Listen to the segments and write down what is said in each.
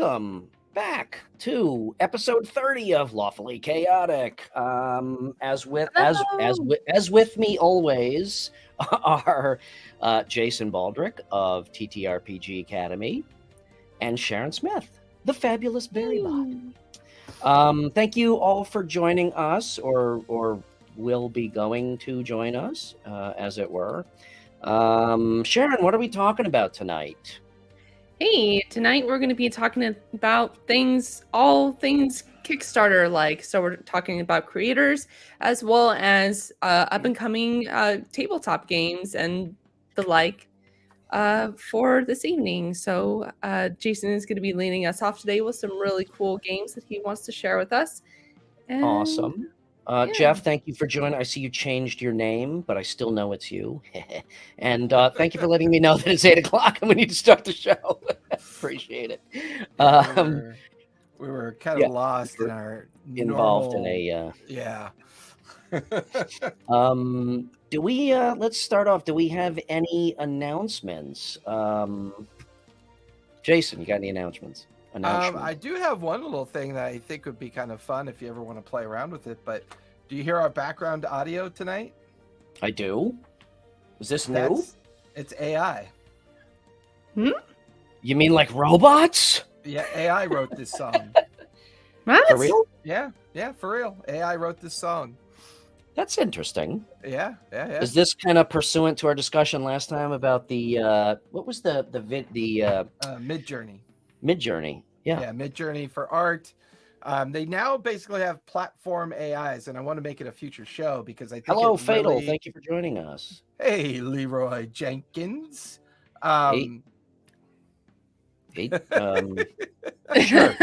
welcome back to episode 30 of Lawfully Chaotic. As with me always are Jason Baldrick of TTRPG Academy and Sharon Smith, the fabulous Berrybot. Thank you all for joining us, or will be going to join us, as it were. Sharon, what are we talking about tonight? Hey, tonight we're going to be talking about all things Kickstarter like. So we're talking about creators as well as up and coming tabletop games and the like for this evening. So Jason is going to be leading us off today with some really cool games that he wants to share with us. And, awesome. yeah. Jeff, thank you for joining. I see you changed your name, but I still know it's you. And thank you for letting me know that it's 8 o'clock and we need to start the show. Appreciate it. We were kind of lost in our involved normal... in a yeah. Do we let's start off. Do we have any announcements? Jason, you got any announcements? I do have one little thing that I think would be kind of fun if you ever want to play around with it. But do you hear our background audio tonight? I do. Is this new? It's AI. You mean like robots? Yeah, AI wrote this song. What? For real? Yeah, for real. AI wrote this song. That's interesting. Yeah. Is this kind of pursuant to our discussion last time about the what was the Midjourney? Midjourney. Yeah, Midjourney for art. They now basically have platform AIs, and I want to make it a future show because I think. Hello, Fatal. Thank you for joining us. Hey, Leroy Jenkins. Hey, sure.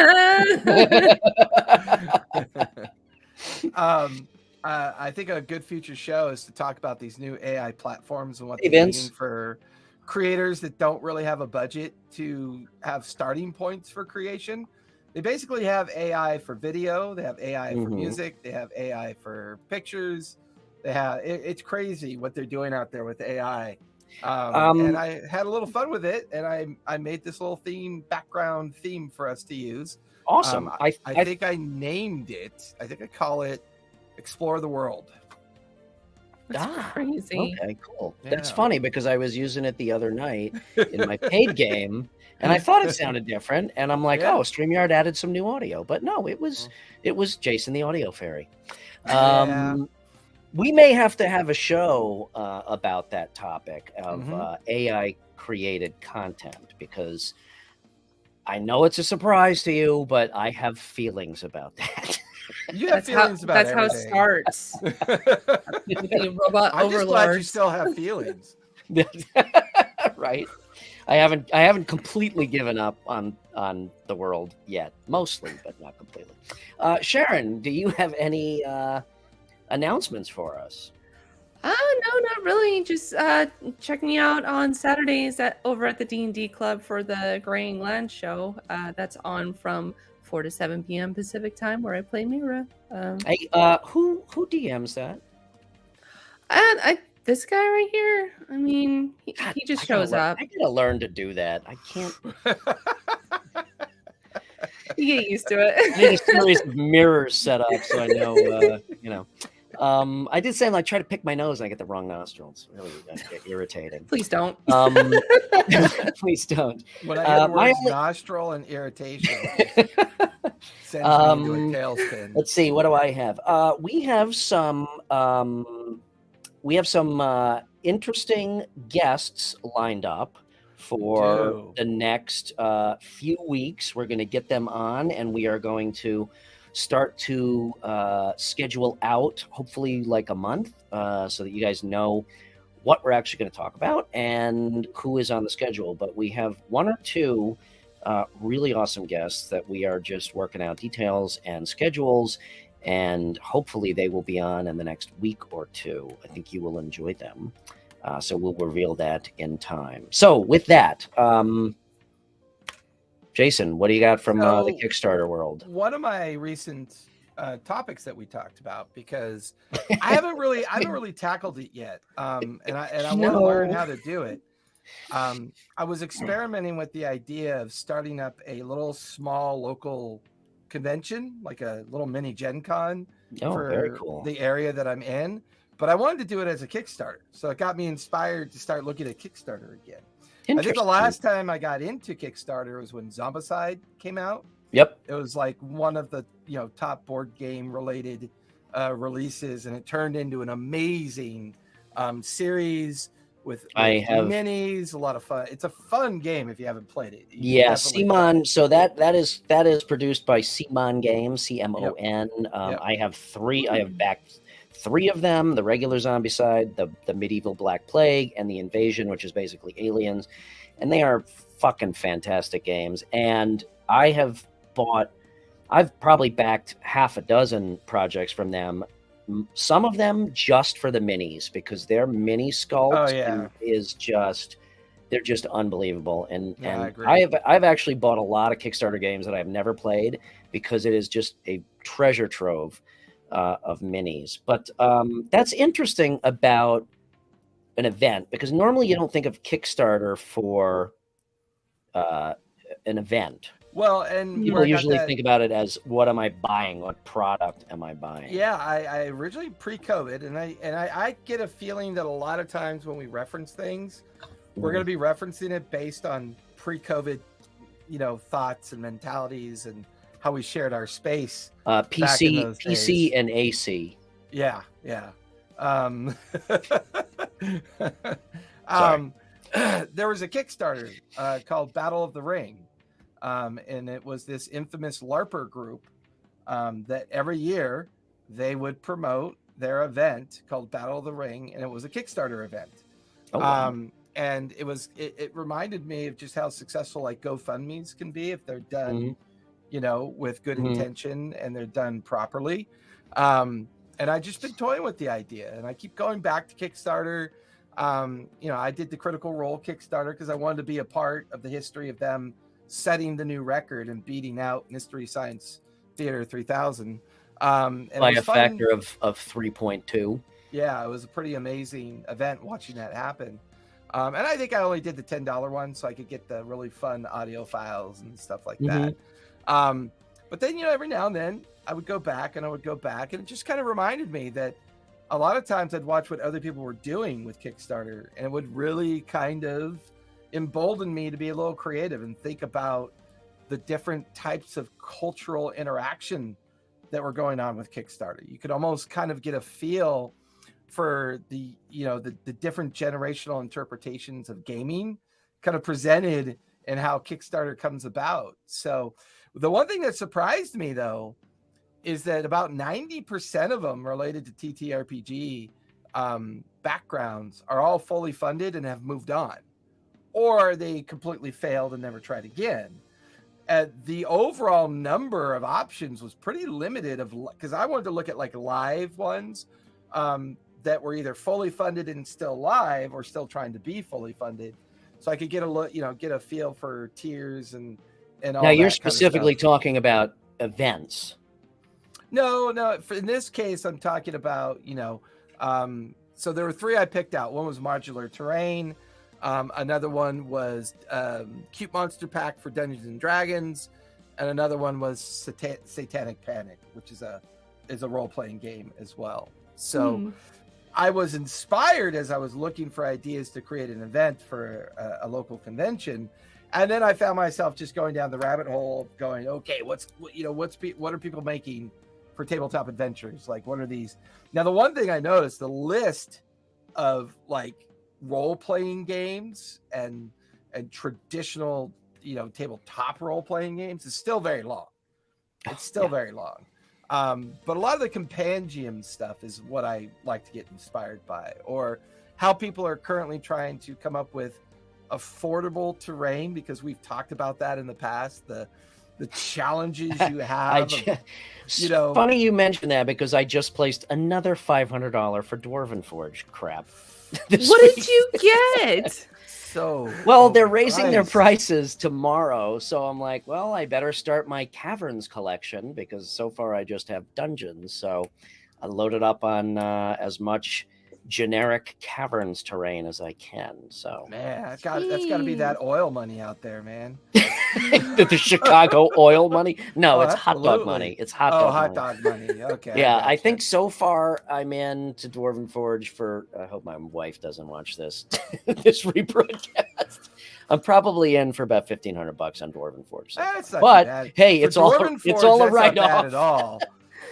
I think a good future show is to talk about these new AI platforms and what they mean for creators that don't really have a budget to have starting points for creation. They basically have AI for video, they have AI for music, they have AI for pictures. They have it's crazy what they're doing out there with AI. And I had a little fun with it, and I made this little background theme for us to use. Awesome. I think I named it. I think I call it Explore the World. That's crazy. Okay, cool. Yeah. That's funny because I was using it the other night in my paid game, and I thought it sounded different. And I'm like, oh, StreamYard added some new audio, but no, it was Jason the Audio Fairy. We may have to have a show about that topic of AI created content, because I know it's a surprise to you, but I have feelings about that. You have feelings about everything. That's how it starts. Robot I'm just glad you still have feelings. Right. I haven't completely given up on the world yet. Mostly, but not completely. Sharon, do you have any announcements for us? No, not really. Just check me out on Saturdays over at the D&D Club for the Graying Land show. That's on from 4 to 7 p.m. Pacific time, where I play Mira. Hey, who DMs that? This guy right here. I mean, he just shows up. I gotta learn to do that. I can't. You get used to it. I need a series of mirrors set up so I know. I did say, like, try to pick my nose and I get the wrong nostril. It's really irritating. Please don't. Please don't. When I hear the words nostril and irritation, sends me into a tailspin. Let's see. What do I have? We have some interesting guests lined up for the next few weeks. We're going to get them on, and we are going to start to schedule out, hopefully like a month, so that you guys know what we're actually going to talk about and who is on the schedule. But we have one or two really awesome guests that we are just working out details and schedules, and hopefully they will be on in the next week or two. I think you will enjoy them. So we'll reveal that in time. So with that, Jason, what do you got from the Kickstarter world? One of my recent topics that we talked about, because I haven't really tackled it yet, and I want to learn how to do it. I was experimenting with the idea of starting up a little small local convention, like a little mini Gen Con Very for cool. the area that I'm in. But I wanted to do it as a Kickstarter. So it got me inspired to start looking at Kickstarter again. I think the last time I got into Kickstarter was when Zombicide came out. Yep. It was like one of the top board game related releases, and it turned into an amazing series with minis. A lot of fun. It's a fun game if you haven't played it. Simon. So that is produced by Simon Games, CMON. Yep. I have 3. I have backed 3 of them: the regular Zombicide, the medieval Black Plague, and the Invasion, which is basically aliens. And they are fucking fantastic games. And I've probably backed half a dozen projects from them. Some of them just for the minis, because their mini sculpt they're just unbelievable. And I've actually bought a lot of Kickstarter games that I've never played, because it is just a treasure trove of minis. But that's interesting about an event, because normally you don't think of Kickstarter for an event. Well, and people usually think about it as, what am I buying? What product am I buying? Yeah, I originally pre-COVID, and I get a feeling that a lot of times when we reference things, we're going to be referencing it based on pre-COVID, thoughts and mentalities and how we shared our space. PC and AC. Yeah. There was a Kickstarter called Battle of the Ring. And it was this infamous LARPer group that every year they would promote their event called Battle of the Ring, and it was a Kickstarter event. Oh, wow. And it reminded me of just how successful like GoFundMe's can be if they're done, with good intention and they're done properly. And I just been toying with the idea, and I keep going back to Kickstarter. I did the Critical Role Kickstarter because I wanted to be a part of the history of them setting the new record and beating out Mystery Science Theater 3000 by a factor of 3.2. Yeah, it was a pretty amazing event watching that happen. And I think I only did the $10 one so I could get the really fun audio files and stuff like that. But then every now and then I would go back and it just kind of reminded me that a lot of times I'd watch what other people were doing with Kickstarter, and it would really kind of emboldened me to be a little creative and think about the different types of cultural interaction that were going on with Kickstarter. You could almost kind of get a feel for the different generational interpretations of gaming kind of presented and how Kickstarter comes about. So the one thing that surprised me though is that about 90% of them related to TTRPG backgrounds are all fully funded and have moved on, or they completely failed and never tried again. The overall number of options was pretty limited because I wanted to look at like live ones that were either fully funded and still live or still trying to be fully funded. So I could get a feel for tiers and all. Now you're specifically talking about events. No. In this case, I'm talking about, so there were 3 I picked out. One was Modular Terrain. Another one was Cute Monster Pack for Dungeons and Dragons, and another one was Satanic Panic, which is a role-playing game as well. So I was inspired as I was looking for ideas to create an event for a local convention, and then I found myself just going down the rabbit hole, going, okay, what are people making for tabletop adventures? Like, what are these? Now, the one thing I noticed, the list of like role-playing games and traditional tabletop role-playing games is still very long. It's still very long, but a lot of the compendium stuff is what I like to get inspired by, or how people are currently trying to come up with affordable terrain, because we've talked about that in the past, the challenges you have. Funny you mentioned that, because I just placed another $500 for Dwarven Forge crap. What did you get? They're raising their prices tomorrow, so I'm like, well, I better start my Caverns collection, because so far I just have dungeons. So I loaded up on as much generic caverns terrain as I can. So man, that's got to be that oil money out there, man. The Chicago oil money? No, it's hot dog money. It's hot dog hot money. dog money. Okay. Yeah, I think so far I'm in to Dwarven Forge for. I hope my wife doesn't watch this this rebroadcast. I'm probably in for about $1,500 on Dwarven Forge. That's not but too bad. hey, For it's all Dwarven it's Forge, all a that's write not off bad at all.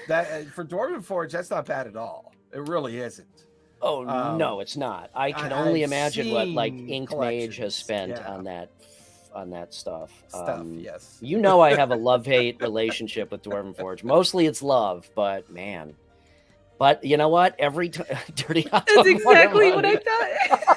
That for Dwarven Forge, that's not bad at all. It really isn't. Oh no, it's not. I can only imagine what like Ink Mage has spent on that stuff. Yes. You know, I have a love-hate relationship with Dwarven Forge. Mostly it's love, but man. But you know what? Every time dirty hot dog. That's exactly what I thought.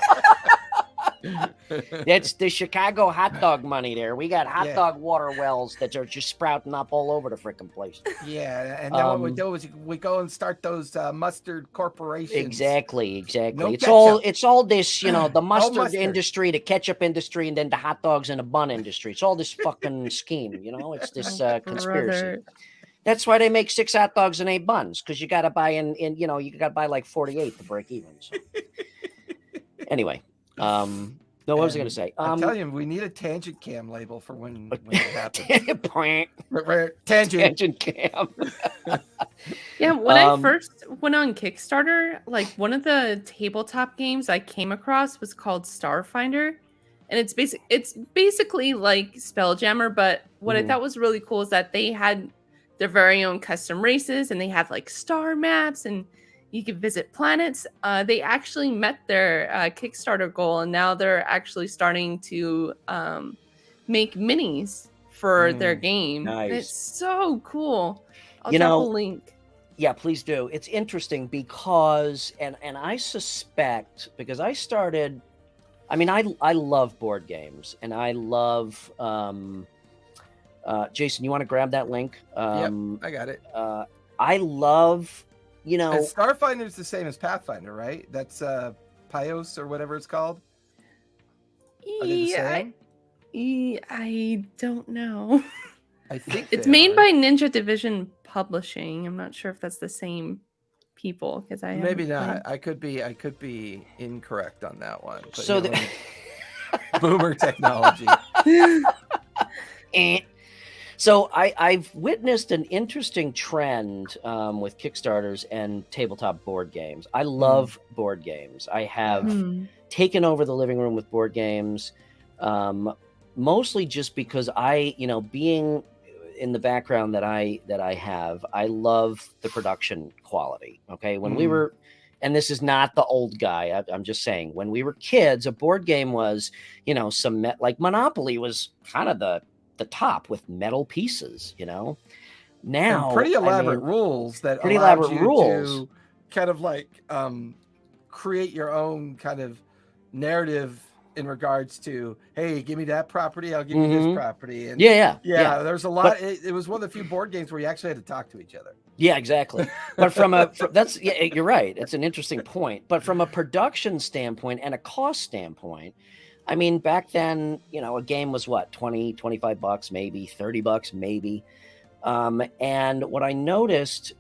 It's the Chicago hot dog money there. We got hot dog water wells that are just sprouting up all over the freaking place. Yeah, and then what we do is we go and start those mustard corporations. Exactly. No It's all this, the mustard industry, the ketchup industry, and then the hot dogs and the bun industry. It's all this fucking scheme, It's this conspiracy. Brother. That's why they make 6 hot dogs and 8 buns, because you got to buy you got to buy like 48 to break even. So. Anyway, no, what was I going to say? I'm telling you, we need a tangent cam label for when it happens. Tangent cam. Yeah, when I first went on Kickstarter, like one of the tabletop games I came across was called Starfinder. And it's basically like Spelljammer, but what I thought was really cool is that they had their very own custom races, and they have like star maps, and you can visit planets. They actually met their Kickstarter goal, and now they're actually starting to make minis for their game. Nice. And it's so cool. I'll drop a link. Yeah, please do. It's interesting because, and I suspect, because I started, I love board games, and I love, Jason, you want to grab that link? Yep, I got it. I love, And Starfinder is the same as Pathfinder, right? That's Pios or whatever it's called. Are they the same? I don't know. I think it's made by Ninja Division Publishing. I'm not sure if that's the same people, because maybe not. I could be incorrect on that one. But so boomer technology. So I've witnessed an interesting trend with Kickstarters and tabletop board games. I love board games. I have taken over the living room with board games, mostly just because being in the background that I have, I love the production quality. Okay, when we were, and this is not the old guy, I'm just saying, when we were kids, a board game was, like Monopoly was kind of the top with metal pieces, Now, and pretty elaborate rules that allowed you to kind of like create your own kind of narrative in regards to, hey, give me that property, I'll give you this property. And yeah. There's a lot. It was one of the few board games where you actually had to talk to each other. Yeah, exactly. But you're right. It's an interesting point. But from a production standpoint and a cost standpoint, back then, a game was what, $20, $25, maybe $30, maybe. And what I noticed,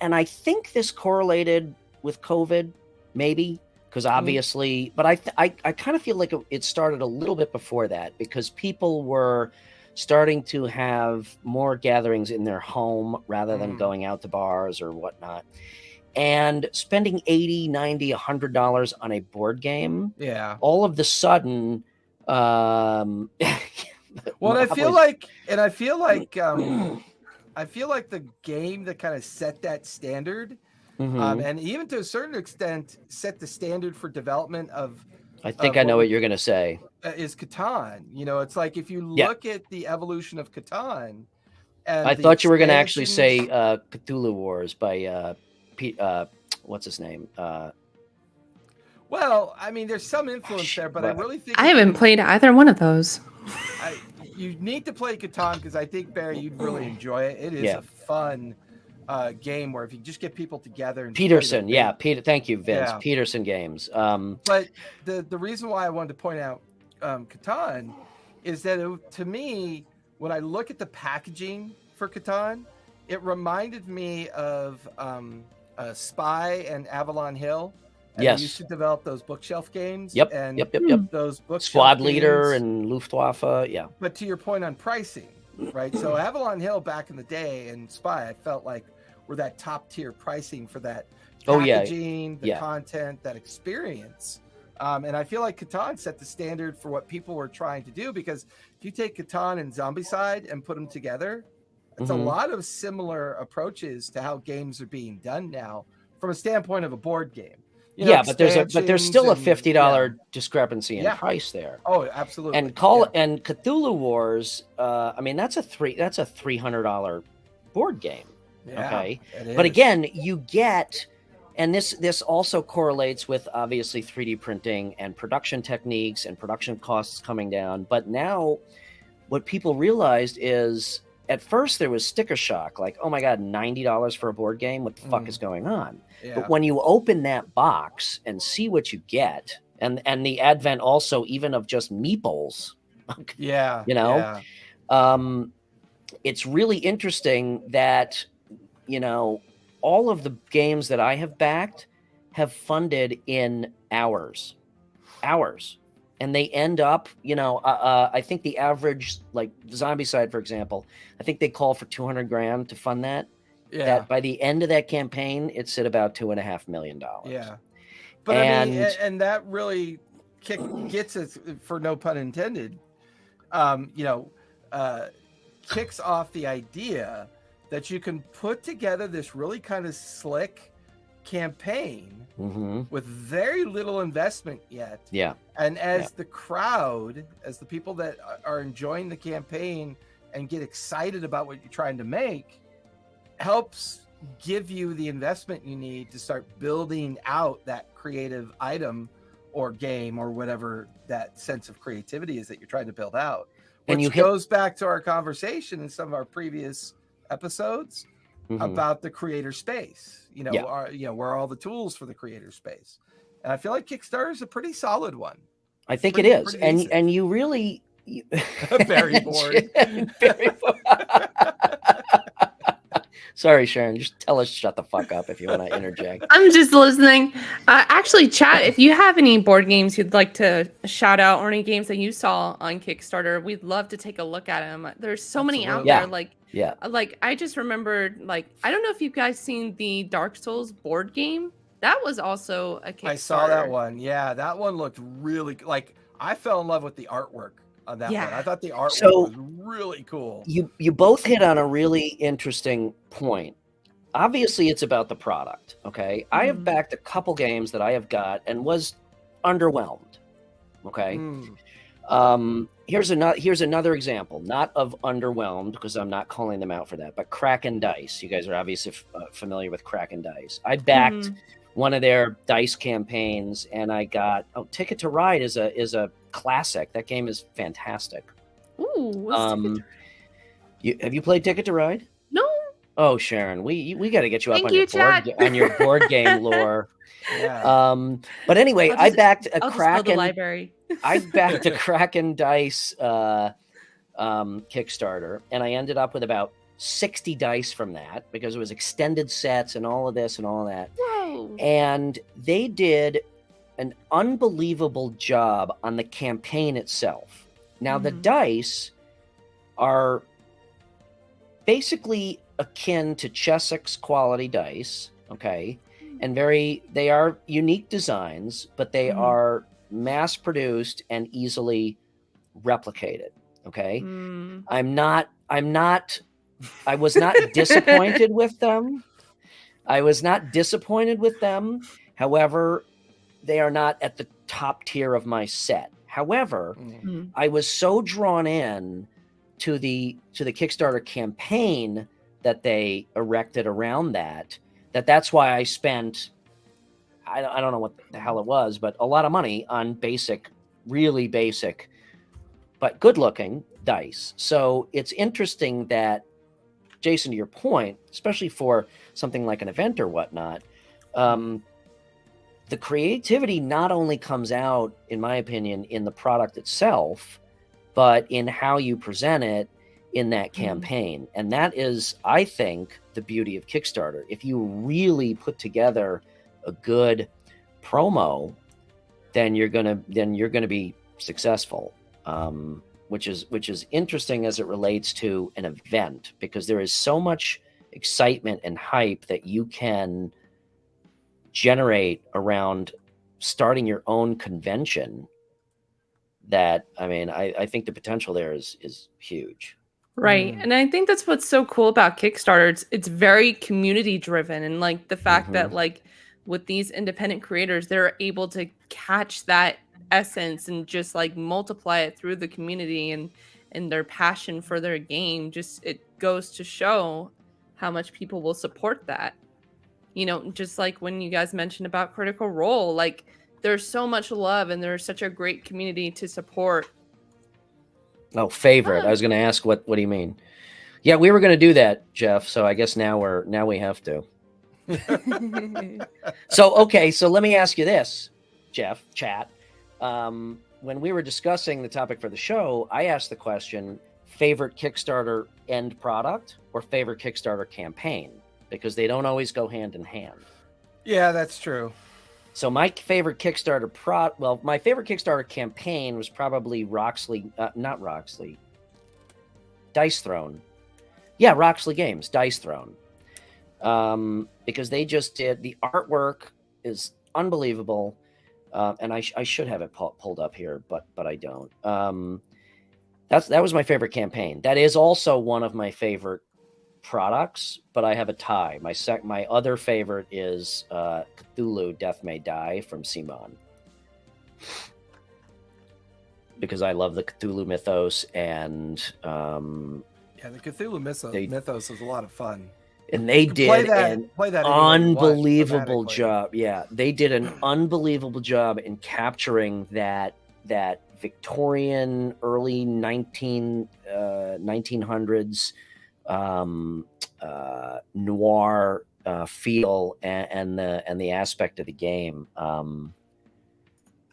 and I think this correlated with COVID, maybe, because obviously, but I kind of feel like it started a little bit before that, because people were starting to have more gatherings in their home rather than going out to bars or whatnot. And spending $80, $90, $100 on a board game, all of the sudden, well, I feel like the game that kind of set that standard, and even to a certain extent set the standard for development of. I think I know what you're going to say. Is Catan. It's like if you look at the evolution of Catan. And I thought you were going to actually say Cthulhu Wars by what's his name? Well, there's some influence there, but I really think I haven't played either one of those. You need to play Catan, because I think, Barry, you'd really enjoy it. It is a fun game where if you just get people together and Peterson, thank you, Vince. Peterson games. But the reason why I wanted to point out Catan is that to me, when I look at the packaging for Catan, it reminded me of Spy and Avalon Hill. And Yes. they used to develop those bookshelf games. Yep. And Yep. those bookshelf Squad Leader games, and Luftwaffe. Yeah. But to your point on pricing, right? So Avalon Hill back in the day and Spy, I felt like were that top tier pricing for that packaging, the content, that experience. And I feel like Catan set the standard for what people were trying to do, because if you take Catan and Zombicide and put them together, it's a lot of similar approaches to how games are being done now from a standpoint of a board game. But there's still a $50 discrepancy in price there. Oh, absolutely. And and Cthulhu Wars, I mean, that's a $300 board game. Yeah, okay, but again, you get, and this also correlates with obviously 3D printing and production techniques and production costs coming down. But now, what people realized is, at first there was sticker shock, like, oh my God, $90 for a board game? What the fuck is going on? Yeah. But when you open that box and see what you get, and the advent also even of just meeples, it's really interesting that, all of the games that I have backed have funded in hours. And they end up, I think the average, like Zombicide, for example, I think they call for $200,000 to fund that. Yeah. That by the end of that campaign, it's at about $2.5 million. Yeah. But and that really gets us, for no pun intended, kicks off the idea that you can put together this really kind of slick campaign with very little investment yet. Yeah. And as the crowd, as the people that are enjoying the campaign and get excited about what you're trying to make, helps give you the investment you need to start building out that creative item or game or whatever that sense of creativity is that you're trying to build out. Which goes back to our conversation in some of our previous episodes about the creator space, where all the tools for the creator space. And I feel like Kickstarter is a pretty solid one. I think it is. And you really very bored. Very bored. Sorry, Sharon. Just tell us shut the fuck up if you want to interject. I'm just listening. Actually, chat, if you have any board games you'd like to shout out or any games that you saw on Kickstarter, we'd love to take a look at them. There's so many out there. Like I just remembered, I don't know if you guys seen the Dark Souls board game. That was also a Kickstarter. I saw that one. Yeah, that one looked really I fell in love with the artwork on that one. I thought the artwork was really cool. You both hit on a really interesting point. Obviously, it's about the product. Okay, I have backed a couple games that I have got and was underwhelmed. Okay, here's another example, not of underwhelmed, because I'm not calling them out for that, but Kraken Dice. You guys are obviously familiar with Kraken Dice. I backed one of their dice campaigns, and I got Ticket to Ride is a classic. That game is fantastic. Ooh, have you played Ticket to Ride? No. Oh, Sharon, we got to get you up on your board game lore. Yeah. But anyway, I backed a Kraken library. I backed a Kraken Dice Kickstarter, and I ended up with about 60 dice from that, because it was extended sets and all of this and all of that. Whoa. And they did an unbelievable job on the campaign itself. Now, the dice are basically akin to Chessex quality dice, okay? And they are unique designs, but they are mass produced and easily replicated, okay? I was not disappointed with them. However, they are not at the top tier of my set. However, I was so drawn in to the Kickstarter campaign that they erected around that's why I spent, I don't know what the hell it was, but a lot of money on really basic, but good looking dice. So it's interesting that, Jason, to your point, especially for something like an event or whatnot, the creativity not only comes out, in my opinion, in the product itself, but in how you present it in that campaign. And that is, I think, the beauty of Kickstarter. If you really put together a good promo, then you're gonna be successful. Which is interesting as it relates to an event, because there is so much excitement and hype that you can generate around starting your own convention, that I think the potential there is huge. Right. And I think that's what's so cool about Kickstarter. It's very community driven, and like the fact that like with these independent creators, they're able to catch that essence and just like multiply it through the community, and their passion for their game. Just, it goes to show how much people will support that. You know, just like when you guys mentioned about Critical Role, like there's so much love and there's such a great community to support. Oh, favorite. I was going to ask, what do you mean? Yeah, we were going to do that, Jeff. So I guess now we have to. So let me ask you this, Jeff, chat. When we were discussing the topic for the show, I asked the question, favorite Kickstarter end product or favorite Kickstarter campaign, because they don't always go hand in hand. Yeah, that's true. So my favorite Kickstarter my favorite Kickstarter campaign was probably not Roxley, Dice Throne. Yeah, Roxley Games, Dice Throne. Because they just did, the artwork is unbelievable. And I should have it pulled up here, but I don't. That was my favorite campaign. That is also one of my favorite products, but I have a tie. My other favorite is Cthulhu Death May Die from Simon, because I love the Cthulhu mythos, and the Cthulhu mythos is a lot of fun. And they did an unbelievable job. Yeah, they did an unbelievable job in capturing that Victorian early 1900s noir feel and the aspect of the game.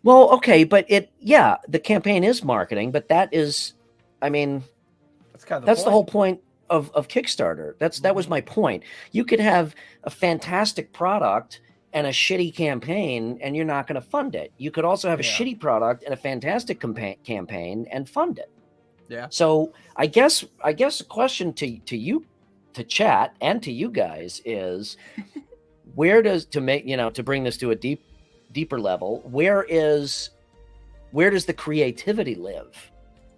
Well, okay, but the campaign is marketing, but that is, that's the whole point of Kickstarter. That was my point. You could have a fantastic product and a shitty campaign, and you're not going to fund it. You could also have a shitty product and a fantastic campaign and fund it. Yeah. So I guess a question to you, to chat, and to you guys is, to bring this to a deeper level, where does the creativity live?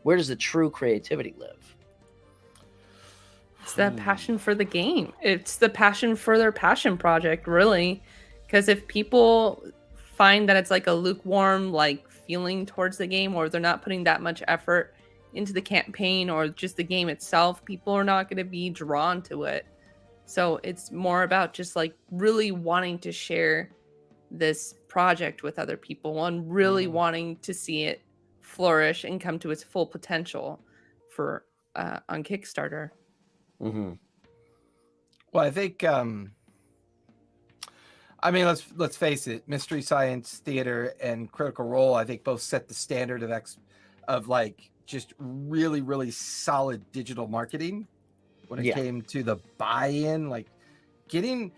Where does the true creativity live? It's that passion for the game. It's the passion for their passion project, really. Because if people find that it's like a lukewarm feeling towards the game, or they're not putting that much effort into the campaign or just the game itself, people are not going to be drawn to it. So it's more about just really wanting to share this project with other people and really wanting to see it flourish and come to its full potential for on Kickstarter. Mm-hmm. Well, I think let's face it, Mystery Science Theater and Critical Role, I think, both set the standard of just really, really solid digital marketing when it came to the buy-in. Getting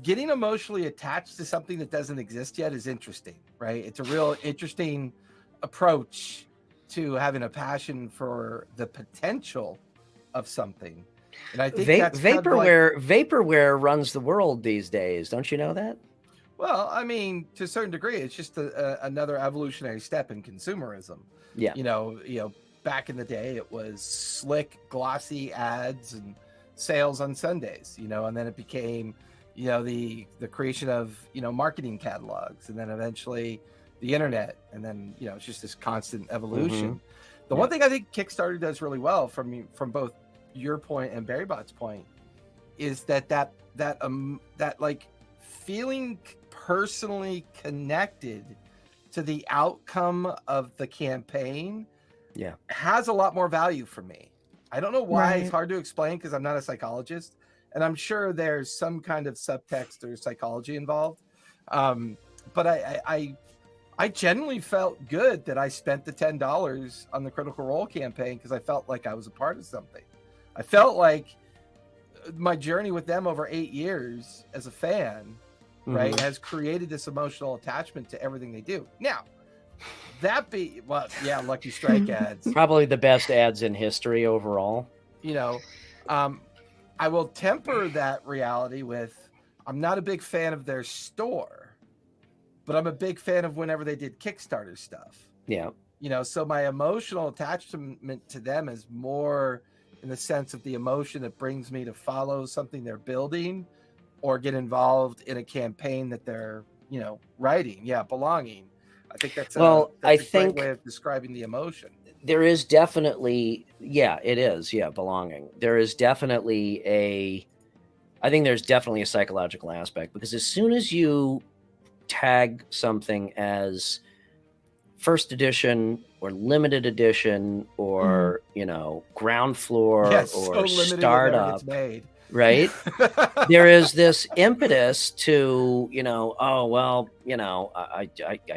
emotionally attached to something that doesn't exist yet is interesting, right? It's a real interesting approach to having a passion for the potential of something. And I think that's vaporware runs the world these days. Don't you know that? Well, to a certain degree, it's just another evolutionary step in consumerism. Yeah. Back in the day, it was slick, glossy ads and sales on Sundays, and then it became, the creation of, marketing catalogs, and then eventually the internet. And then, it's just this constant evolution. Mm-hmm. The one thing I think Kickstarter does really well from both your point and Barrybot's point is that feeling personally connected to the outcome of the campaign has a lot more value for me. I don't know why. It's hard to explain because I'm not a psychologist, and I'm sure there's some kind of subtext or psychology involved. But I I genuinely felt good that I spent the $10 on the Critical Role campaign because I felt like I was a part of something. I felt like my journey with them over 8 years as a fan, right, has created this emotional attachment to everything they do. Now, Lucky Strike ads. Probably the best ads in history overall. You know, I will temper that reality with, I'm not a big fan of their store, but I'm a big fan of whenever they did Kickstarter stuff. Yeah. You know, so my emotional attachment to them is more in the sense of the emotion it brings me to follow something they're building or get involved in a campaign that they're, writing. Yeah, belonging. I think that's a great way of describing the emotion. There is definitely, it is. Yeah, belonging. There is definitely I think there's definitely a psychological aspect, because as soon as you tag something as first edition or limited edition or, ground floor or startup, right? There is this impetus to, I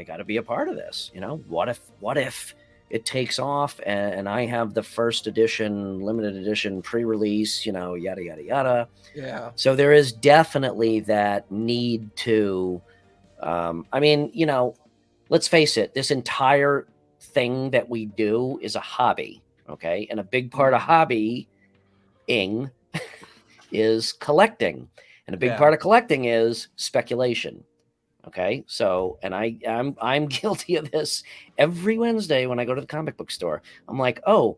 got to be a part of this. What if it takes off and I have the first edition, limited edition pre-release, yada, yada, yada. Yeah. So there is definitely that need to, let's face it, this entire thing that we do is a hobby. Okay. And a big part of hobbying is collecting. And a big part of collecting is speculation. Okay. So, and I'm guilty of this every Wednesday when I go to the comic book store. I'm like, oh,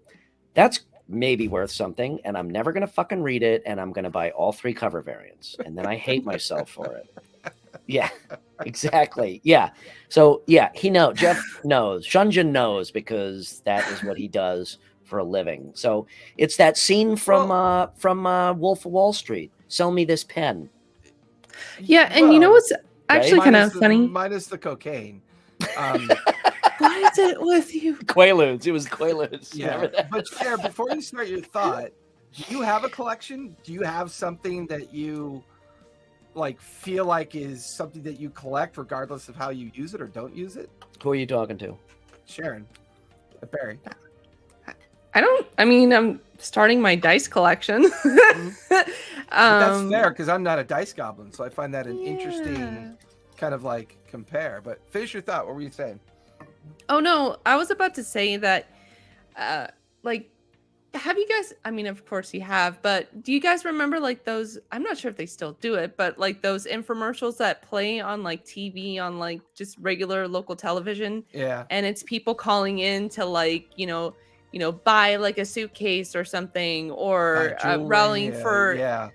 that's maybe worth something, and I'm never going to fucking read it, and I'm going to buy all 3 cover variants. And then I hate myself for it. Yeah, exactly. Yeah. So yeah, Jeff knows, Shunjin knows, because that is what he does for a living. So it's that scene from Wolf of Wall Street. Sell me this pen. Yeah. And you know what's actually kind of funny? Minus the cocaine. What is it with you? Quaaludes. It was Quaaludes. Yeah. But Cher, before you start your thought, do you have a collection? Do you have something that you feel like is something that you collect regardless of how you use it or don't use it? Who are you talking to? Sharon. Barry. I'm starting my dice collection. But that's fair, because I'm not a dice goblin, so I find that an interesting kind of compare. But finish your thought. What were you saying? Oh no, I was about to say that have you guys, of course you have, but do you guys remember those, I'm not sure if they still do it, but those infomercials that play on TV on just regular local television? Yeah. And it's people calling in to buy a suitcase or something, or rallying for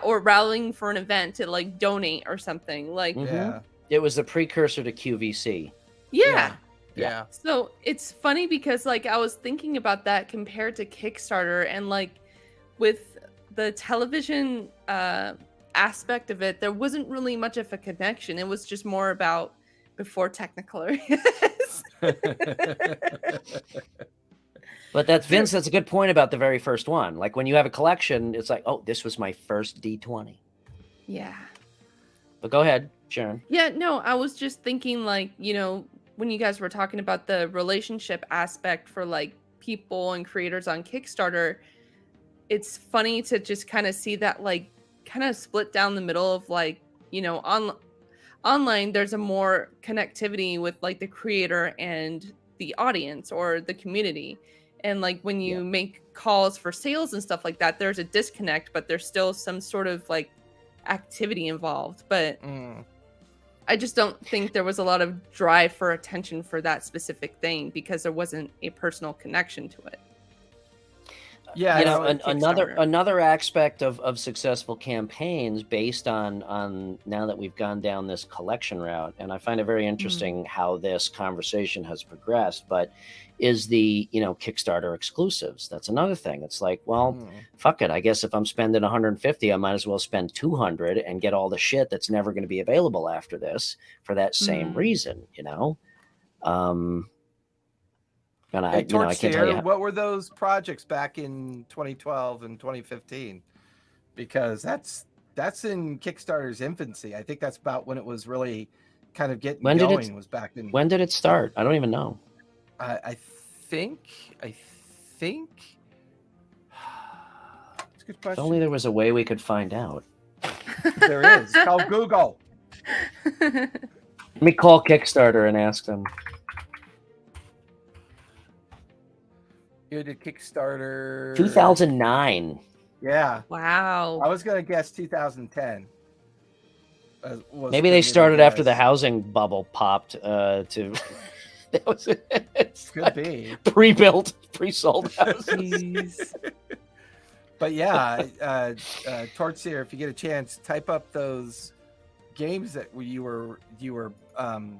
or rallying for an event to donate or something Yeah. It was the precursor to QVC. Yeah. Yeah. So it's funny because I was thinking about that compared to Kickstarter, and with the television aspect of it, there wasn't really much of a connection. It was just more about before Technicolor. But that's Vince. That's a good point about the very first one. When you have a collection, it's oh, this was my first D20. Yeah. But go ahead, Sharon. Yeah, no, I was just thinking when you guys were talking about the relationship aspect for people and creators on Kickstarter, it's funny to just kind of see that kind of split down the middle of online there's a more connectivity with the creator and the audience or the community, and when you make calls for sales and stuff like that, there's a disconnect, but there's still some sort of activity involved. But I just don't think there was a lot of drive for attention for that specific thing because there wasn't a personal connection to it. Yeah, another aspect of successful campaigns based on now that we've gone down this collection route, and I find it very interesting how this conversation has progressed, but is the Kickstarter exclusives. That's another thing. It's fuck it, I guess if I'm spending 150, I might as well spend 200 and get all the shit that's never going to be available after this for that same reason. And I can't tell you what were those projects back in 2012 and 2015, because that's in Kickstarter's infancy. I think that's about when it was really kind of getting When going was back in. When did it start? I don't even know. I think. That's a good If question. only there was a way we could find out. There is. Call Google. Let me call Kickstarter and ask them. You did Kickstarter 2009. Yeah. Wow. I was gonna guess 2010. Maybe they started after the housing bubble popped. That was it. Could be Pre-built, pre-sold houses. But yeah, Tortseer, if you get a chance, type up those games that you were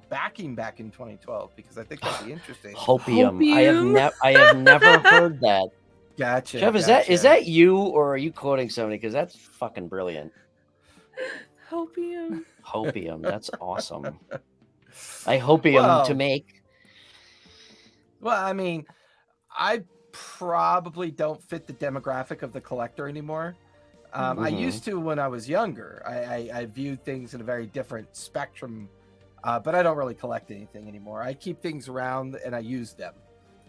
backing back in 2012, because I think that'd be interesting. Hopium. I have never heard that. Gotcha. Jeff, is that you, or are you quoting somebody? Because that's fucking brilliant. Hopium. That's awesome. I hopium to make. Well, I mean, I probably don't fit the demographic of the collector anymore. I used to when I was younger. I viewed things in a very different spectrum, but I don't really collect anything anymore. I keep things around and I use them.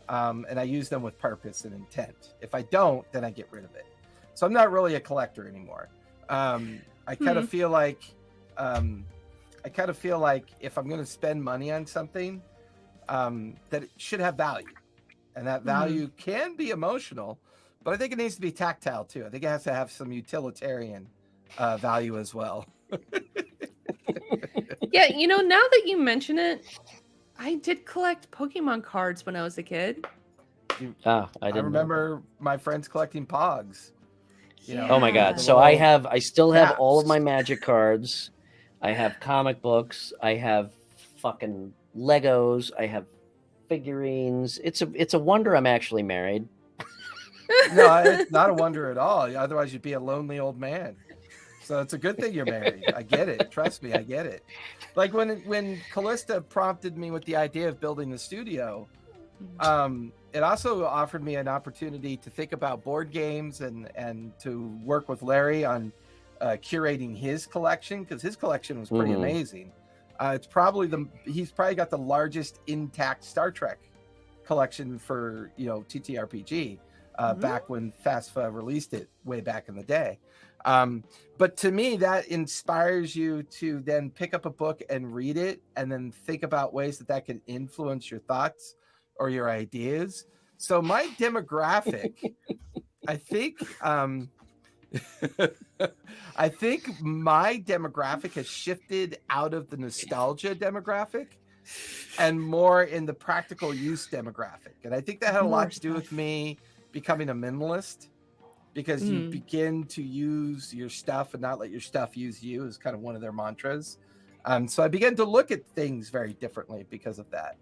And I use them with purpose and intent. If I don't, then I get rid of it. So I'm not really a collector anymore. I kind of feel like if I'm going to spend money on something, that it should have value, and that value can be emotional, but I think it needs to be tactile too. I think it has to have some utilitarian value as well. Yeah, now that you mention it, I did collect Pokemon cards when I was a kid. I remember my friends collecting Pogs. Oh my God. So I still have all of my Magic cards. I have comic books. I have fucking Legos. I have figurines. It's a wonder I'm actually married. No, it's not a wonder at all. Otherwise you'd be a lonely old man. So it's a good thing you're married. I get it. Trust me, I get it. Like when Callista prompted me with the idea of building the studio, it also offered me an opportunity to think about board games and to work with Larry on curating his collection, because his collection was pretty amazing. He's probably got the largest intact Star Trek collection for TTRPG back when FASFA released it way back in the day. But to me, that inspires you to then pick up a book and read it, and then think about ways that can influence your thoughts or your ideas. So my demographic, I think my demographic has shifted out of the nostalgia demographic and more in the practical use demographic. And I think that had a lot to do with me becoming a minimalist, because you begin to use your stuff and not let your stuff use you, is kind of one of their mantras. So I began to look at things very differently because of that.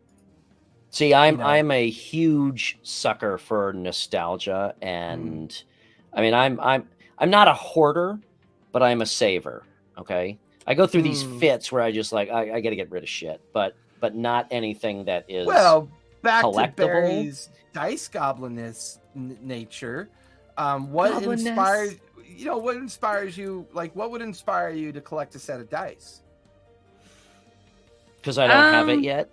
See, I'm a huge sucker for nostalgia, and I mean, I'm not a hoarder, but I'm a saver. Okay, I go through these fits where I just I got to get rid of shit, but not anything that is back collectible. To Barry's dice goblinness nature. What inspires you? Like, what would inspire you to collect a set of dice? Because I don't have it yet.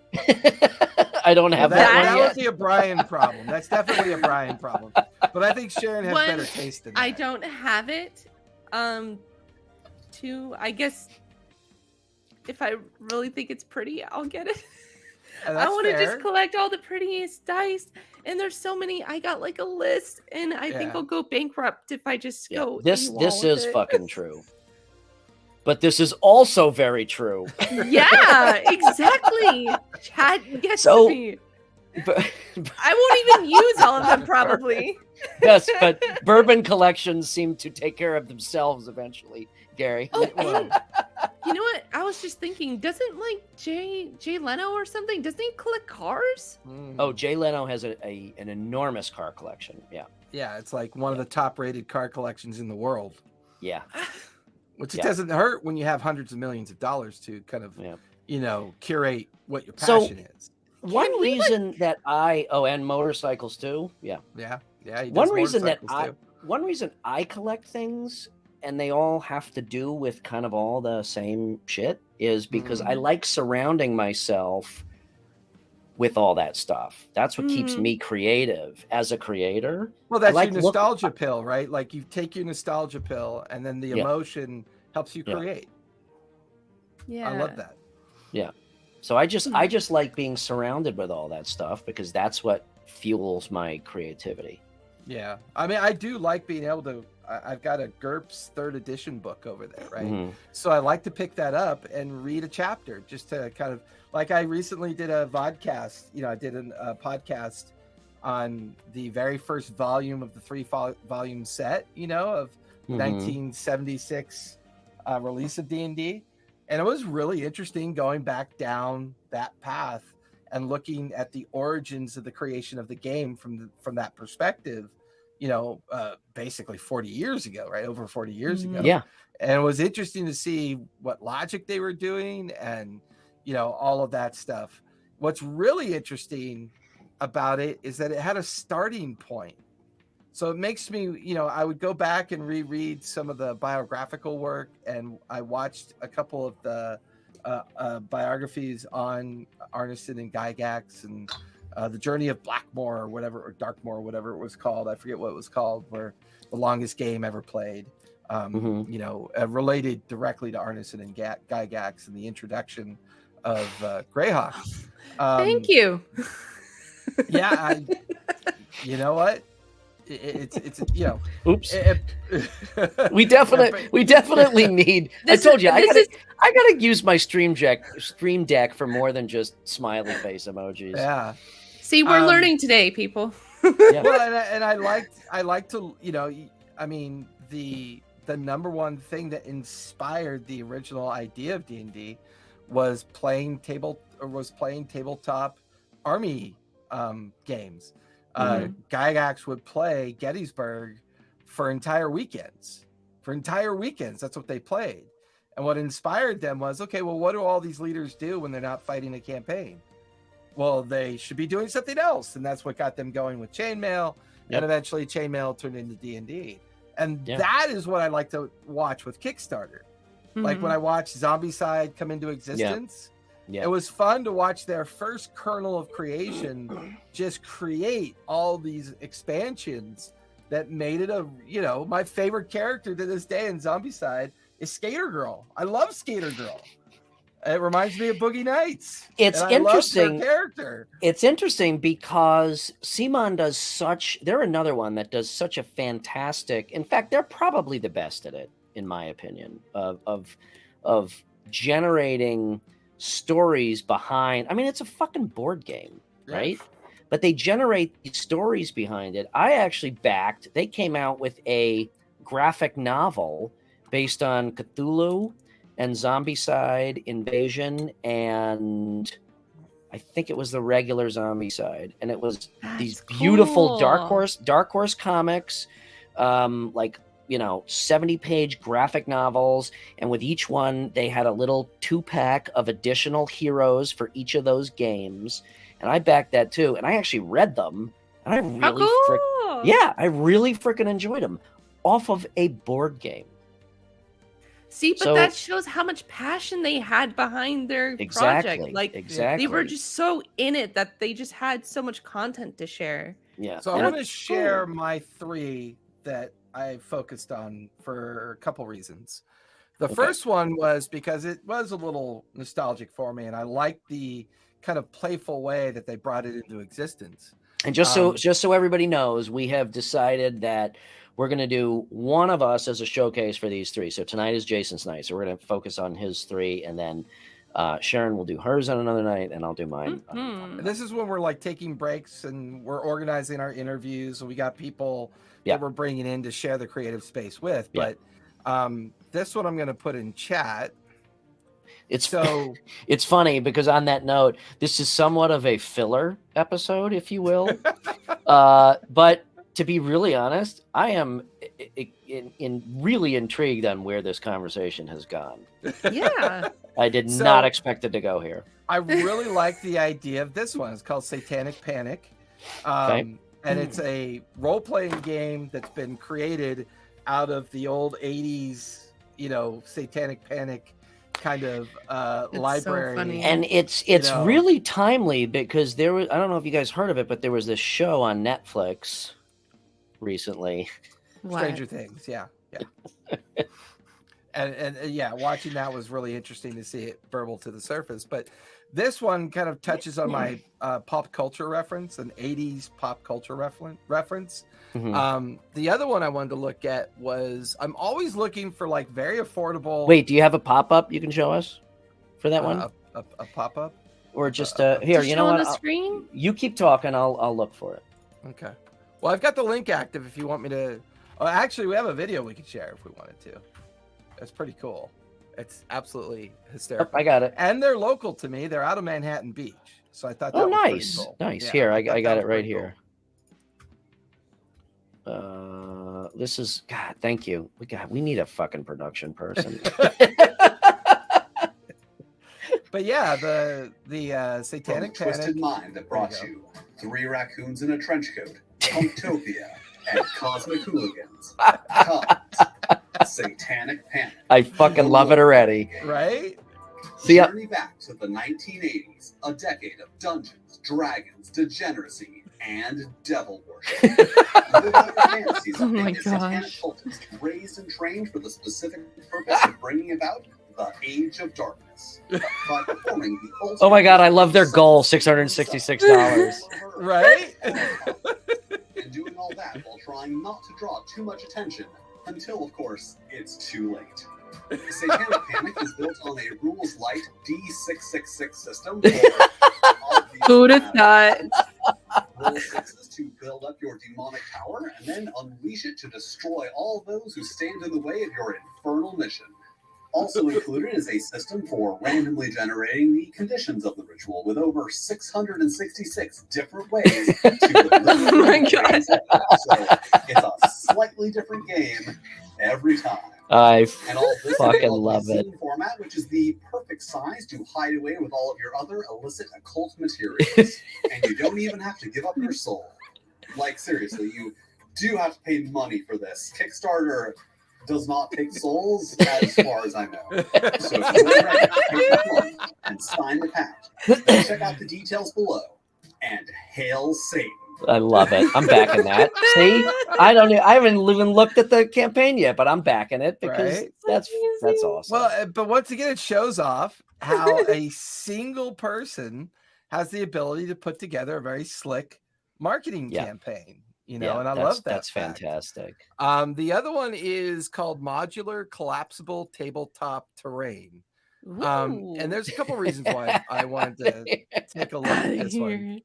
I don't have that. That would be a Brian problem. That's definitely a Brian problem. But I think Sharon has better taste than that. I don't have it. I guess if I really think it's pretty, I'll get it. I want to just collect all the prettiest dice, and there's so many. I got like a list, and I think I'll go bankrupt if I just go. This is fucking true. But this is also very true. Yeah, exactly. Chad gets me. But, I won't even use all of them, probably. Yes, but bourbon collections seem to take care of themselves eventually, Gary. Oh, and you know what? I was just thinking, doesn't Jay Leno or something, doesn't he collect cars? Oh, Jay Leno has an enormous car collection. Yeah. Yeah, it's like one of the top rated car collections in the world. Yeah. Which it doesn't hurt when you have hundreds of millions of dollars to kind of, curate what your passion is. One reason that and motorcycles too. Yeah. Yeah. Yeah. One reason I collect things, and they all have to do with kind of all the same shit, is because I like surrounding myself with all that stuff. That's what keeps me creative as a creator. Well, that's your nostalgia pill, right? Like you take your nostalgia pill and then the emotion helps you create. Yeah. I love that. Yeah. So I just like being surrounded with all that stuff because that's what fuels my creativity. Yeah. I mean, I do like being able to, I've got a GURPS 3rd edition book over there, right? So I like to pick that up and read a chapter just to kind of, like I recently did a vodcast, I did a podcast on the very first volume of the 3-volume set, of 1976 release of D&D. And it was really interesting going back down that path and looking at the origins of the creation of the game from that perspective, basically 40 years ago, right? Over 40 years ago. Yeah. And it was interesting to see what logic they were doing and, all of that stuff. What's really interesting about it is that it had a starting point. So it makes me, I would go back and reread some of the biographical work, and I watched a couple of the biographies on Arneson and Gygax and the Journey of Blackmore or whatever, or Darkmore, whatever it was called. I forget what it was called, where the longest game ever played, related directly to Arneson and Gygax and the introduction of Greyhawk. Thank you. Yeah. You know what? It's oops. We definitely need. I told you I gotta use my Stream Deck for more than just smiley face emojis. Yeah. See, we're learning today, people. Yeah. Well, and I like to, I mean, the number one thing that inspired the original idea of D&D was playing tabletop army games. Gygax would play Gettysburg for entire weekends. That's what they played. And what inspired them was, okay, well, what do all these leaders do when they're not fighting a campaign? Well, they should be doing something else. And that's what got them going with Chainmail. And eventually Chainmail turned into D&D. And that is what I like to watch with Kickstarter. Like when I watched Zombicide come into existence, it was fun to watch their first kernel of creation just create all these expansions that made it my favorite character to this day in Zombicide is Skater Girl. I love Skater Girl. It reminds me of Boogie Nights. It's interesting. Character. It's interesting because CMON they're another one that does such a fantastic, in fact, they're probably the best at it, in my opinion, of generating stories behind. I mean, it's a fucking board game, right? But they generate these stories behind it. I actually they came out with a graphic novel based on Cthulhu and Zombicide Invasion, and I think it was the regular Zombicide, and it was these beautiful Dark Horse comics, 70-page graphic novels, and with each one they had a little 2-pack of additional heroes for each of those games, and I backed that too, and I actually read them, and I really freaking enjoyed them off of a board game. See, but that shows how much passion they had behind their project. They were just so in it that they just had so much content to share. Yeah. So I want to share my 3 that I focused on for a couple reasons. The first one was because it was a little nostalgic for me, and I liked the kind of playful way that they brought it into existence. And just so everybody knows, we have decided that we're going to do one of us as a showcase for these 3. So tonight is Jason's night. So we're going to focus on his 3, and then Sharon will do hers on another night, and I'll do mine. And this is when we're like taking breaks and we're organizing our interviews. And we got people that we're bringing in to share the creative space with. But this one I'm going to put in chat. It's funny because on that note, this is somewhat of a filler episode, if you will. But to be really honest, I am really intrigued on where this conversation has gone. Yeah. I did not expect it to go here. I really like the idea of this one. It's called Satanic Panic. And it's a role-playing game that's been created out of the old 80s, Satanic Panic kind of It's library. so funny. And it's really timely because I don't know if you guys heard of it, but there was this show on Netflix recently. Stranger Things, yeah. and yeah, watching that was really interesting to see it burble to the surface. But this one kind of touches on my pop culture reference, an 80s pop culture reference. Mm-hmm. The other one I wanted to look at was, I'm always looking for like very affordable. Wait, do you have a pop-up you can show us for that one? A pop-up? Or just here, you know what? On the screen? You keep talking, I'll look for it. Okay. Well, I've got the link active if you want me to. Oh, actually, we have a video we could share if we wanted to. It's pretty cool. It's absolutely hysterical. Oh, I got it. And they're local to me. They're out of Manhattan Beach. So I thought that was nice. pretty cool. Nice. Yeah, Here, I got it right here. Cool. This is God, thank you. We need a fucking production person. But yeah, the Satanic From Panic. Twisted Mind that brought you 3 raccoons in a trench coat, Punktopia, and Cosmic Hooligans. Satanic Panic. I fucking love it already. Right? Journey back to the 1980s, a decade of Dungeons, Dragons, degeneracy, and devil worship. Live out your fantasies of being a satanic cultist raised and trained for the specific purpose of bringing about the Age of Darkness. By performing the ultimate Oh my God, I love their goal, $666. Right? And doing all that while trying not to draw too much attention until, of course, it's too late. Satanic Panic is built on a rules light D666 system. Who would have thought? Roll 6s to build up your demonic tower, and then unleash it to destroy all those who stand in the way of your infernal mission. Also included is a system for randomly generating the conditions of the ritual with over 666 different ways to Oh my God. So it's a slightly different game every time. I And all this fucking in a love it. zine format, which is the perfect size to hide away with all of your other illicit occult materials. And you don't even have to give up your soul. Like, seriously, you do have to pay money for this. Kickstarter does not take souls, as far as I know. So if you're ready to pay the money and sign the pact, check out the details below. And hail Satan. I love it. I'm backing that. See, I haven't even looked at the campaign yet, but I'm backing it because Right? that's awesome. Well, but once again, it shows off how a single person has the ability to put together a very slick marketing campaign. You know, and I love that. That's fantastic. The other one is called Modular Collapsible Tabletop Terrain. And there's a couple reasons why I wanted to take a look at this one.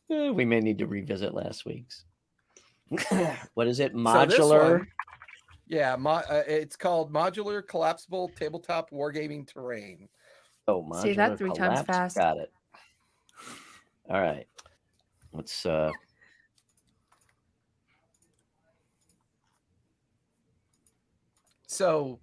We may need to revisit last week's. What is it? So Modular? one, it's called Modular Collapsible Tabletop Wargaming Terrain. Oh, modular. Say that 3 times fast. Got it. All right. Let's So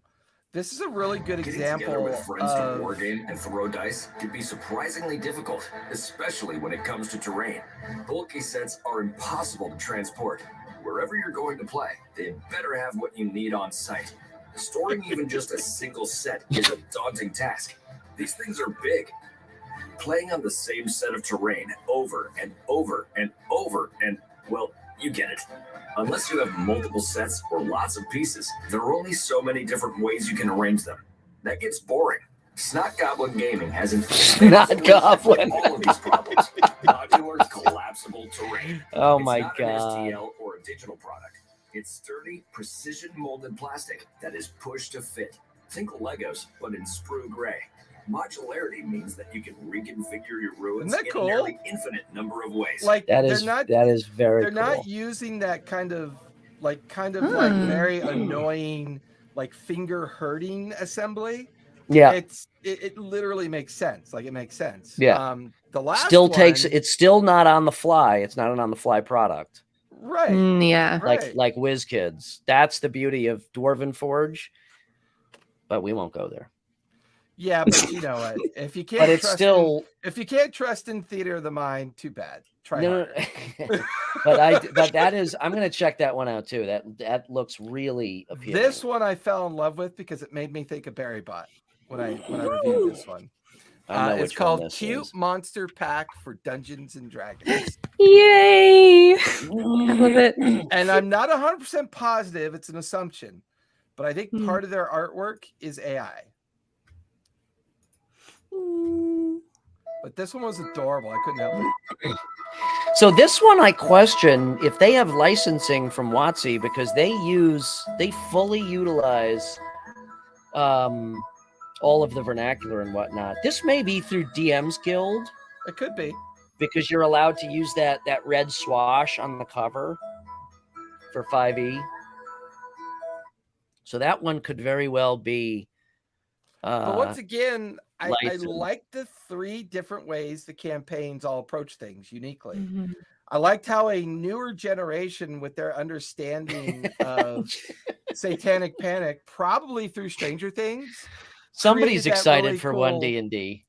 this is a really good example with friends of to wargame and throw dice can be surprisingly difficult, especially when it comes to terrain. Bulky sets are impossible to transport. Wherever you're going to play, they better have what you need on site. Storing even just a single set is a daunting task. These things are big. Playing on the same set of terrain over and over and over and, well, you get it. Unless you have multiple sets or lots of pieces, there are only so many different ways you can arrange them. That gets boring. Snot Goblin Gaming has Snot Goblin. all of these problems. Modular collapsible terrain. Oh It's my not God. an STL or a digital product. It's sturdy, precision molded plastic that is pushed to fit. Think Legos, but in sprue gray. Modularity means that you can reconfigure your ruins Isn't that in cool? a nearly infinite number of ways. like that they're is not that is very they're cool. not using that kind of like very annoying like finger hurting assembly. Yeah. It literally makes sense. Like it makes sense. Yeah. The last Still one, takes it's still not on the fly. It's not an on the fly product. right. Yeah. Right. Like WizKids. That's the beauty of Dwarven Forge. But we won't go there. Yeah, but you know what? If you can't But it's trust still if you can't trust in theater of the mind, too bad. Try no. harder. But that is, I'm going to check that one out too. That looks really appealing. This one I fell in love with because it made me think of BerryBot when I reviewed this one. I know It's which one called this Cute is. Monster Pack for Dungeons and Dragons. Yay! I love it. And I'm not 100% positive, it's an assumption, but I think part of their artwork is AI. But this one was adorable. I couldn't help it. So this one, I question if they have licensing from WotC, because they fully utilize all of the vernacular and whatnot. This may be through DM's Guild. It could be, because you're allowed to use that red swash on the cover for 5e. So that one could very well be. But once again, I like the 3 different ways the campaigns all approach things uniquely. Mm-hmm. I liked how a newer generation, with their understanding of satanic panic, probably through Stranger Things. Somebody's excited really for cool... 1D&D.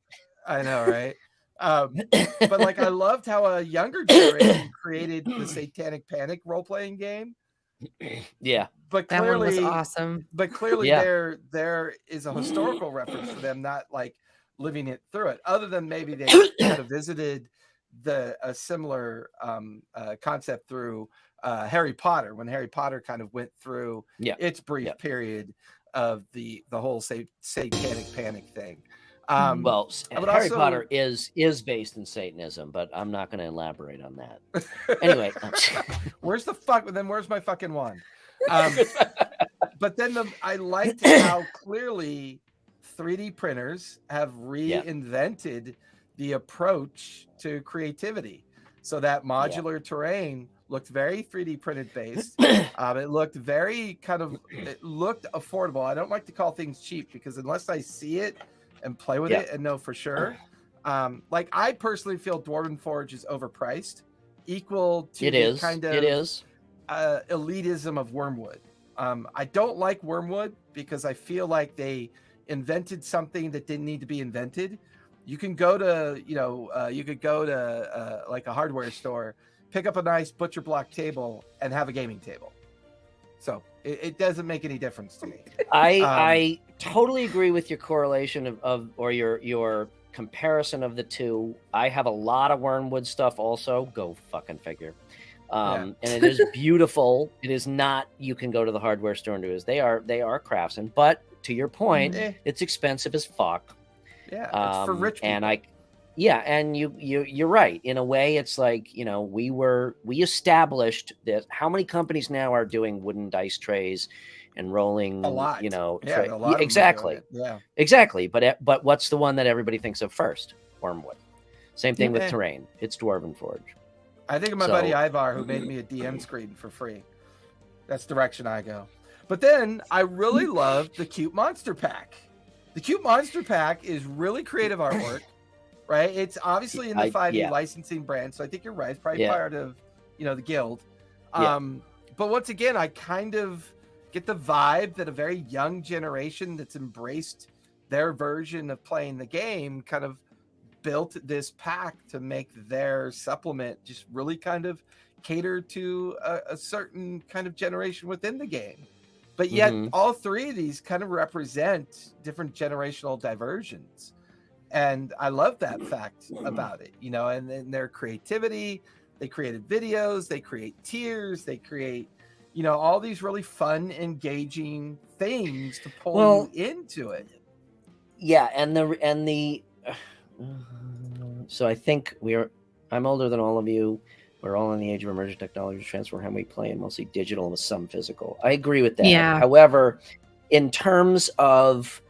I know, right? But like, I loved how a younger generation created the Satanic Panic role-playing game. Yeah, but clearly, that one was awesome. But clearly, there is a historical reference for them, not like living it through it. Other than maybe they kind of visited a similar concept through Harry Potter, when Harry Potter kind of went through its brief period of the whole satanic panic thing. Well, Harry Potter is based in Satanism, but I'm not going to elaborate on that. Anyway, where's my fucking wand? But then I liked how clearly 3D printers have reinvented the approach to creativity. So that modular terrain looked very 3D printed based. It looked very it looked affordable. I don't like to call things cheap, because unless I see it and play with it and know for sure. Like, I personally feel Dwarven Forge is overpriced, equal to elitism of Wormwood. I don't like Wormwood because I feel like they invented something that didn't need to be invented. You can go to, like a hardware store, pick up a nice butcher block table and have a gaming table. So it doesn't make any difference to me. I totally agree with your correlation or your comparison of the two. I have a lot of Wormwood stuff also. Go fucking figure. And it is beautiful. It is not, you can go to the hardware store and do this. They are craftsmen, but to your point, it's expensive as fuck. Yeah, it's for rich people. And you're right. In a way, it's like, we established that how many companies now are doing wooden dice trays and rolling a lot. A lot exactly. Exactly. But what's the one that everybody thinks of first? Wormwood. Same thing with terrain. It's Dwarven Forge. I think of my buddy Ivar, who made me a DM screen for free. That's the direction I go. But then I really love the Cute Monster Pack. The Cute Monster Pack is really creative artwork. Right, it's obviously in the 5e licensing brand, so I think you're right. It's probably part of, the guild. But once again, I kind of get the vibe that a very young generation that's embraced their version of playing the game kind of built this pack to make their supplement just really kind of cater to a certain kind of generation within the game. But yet, all 3 of these kind of represent different generational diversions. And I love that fact about it, and then their creativity. They created videos, they create tiers, they create, all these really fun, engaging things to pull you into it. Yeah, so I think I'm older than all of you. We're all in the age of emerging technology transfer, how we play, and mostly digital with some physical. I agree with that. Yeah. However, in terms of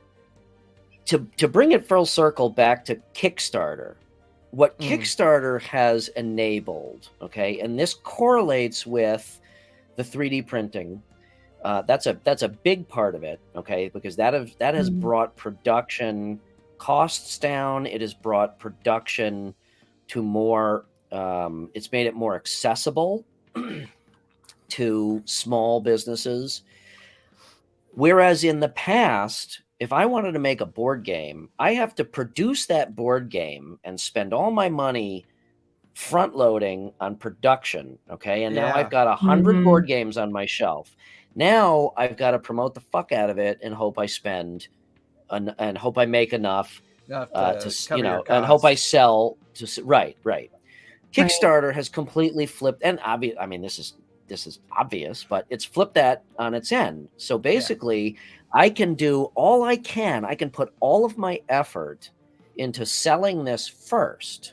to bring it full circle back to Kickstarter, what Kickstarter has enabled, and this correlates with the 3D printing. That's a big part of it, because that has brought production costs down. It has brought production to more. It's made it more accessible to small businesses. Whereas in the past, if I wanted to make a board game, I have to produce that board game and spend all my money front loading on production. Okay. And now I've got 100 board games on my shelf. Now I've got to promote the fuck out of it and hope I spend and hope I make enough to and hope I sell to right. Kickstarter has completely flipped, and obvious. I mean, this is obvious, but it's flipped that on its end. So basically, I can do all I can. I can put all of my effort into selling this first,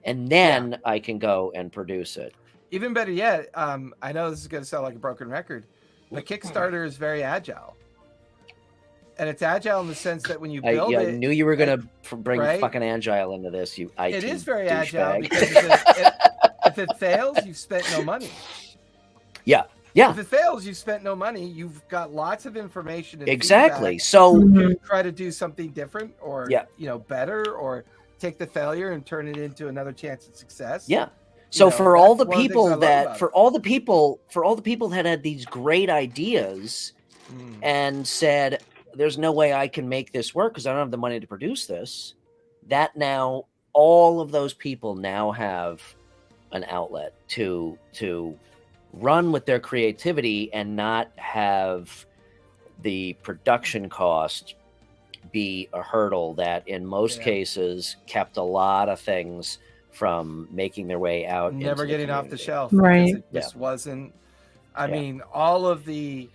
and then I can go and produce it. Even better yet, I know this is going to sound like a broken record, but Kickstarter is very agile. And it's agile in the sense that when you build it... I knew you were going to bring fucking agile into this, you IT It is very douchebag. agile because if it fails, you've spent no money. Yeah. If it fails, you've spent no money. You've got lots of information. And exactly. So you try to do something different or better, or take the failure and turn it into another chance at success. Yeah. So for all the people that had these great ideas and said, there's no way I can make this work because I don't have the money to produce this, that now all of those people now have an outlet to run with their creativity and not have the production cost be a hurdle that in most cases kept a lot of things from making their way out. Never getting off the shelf. Right. This wasn't, I mean, all of the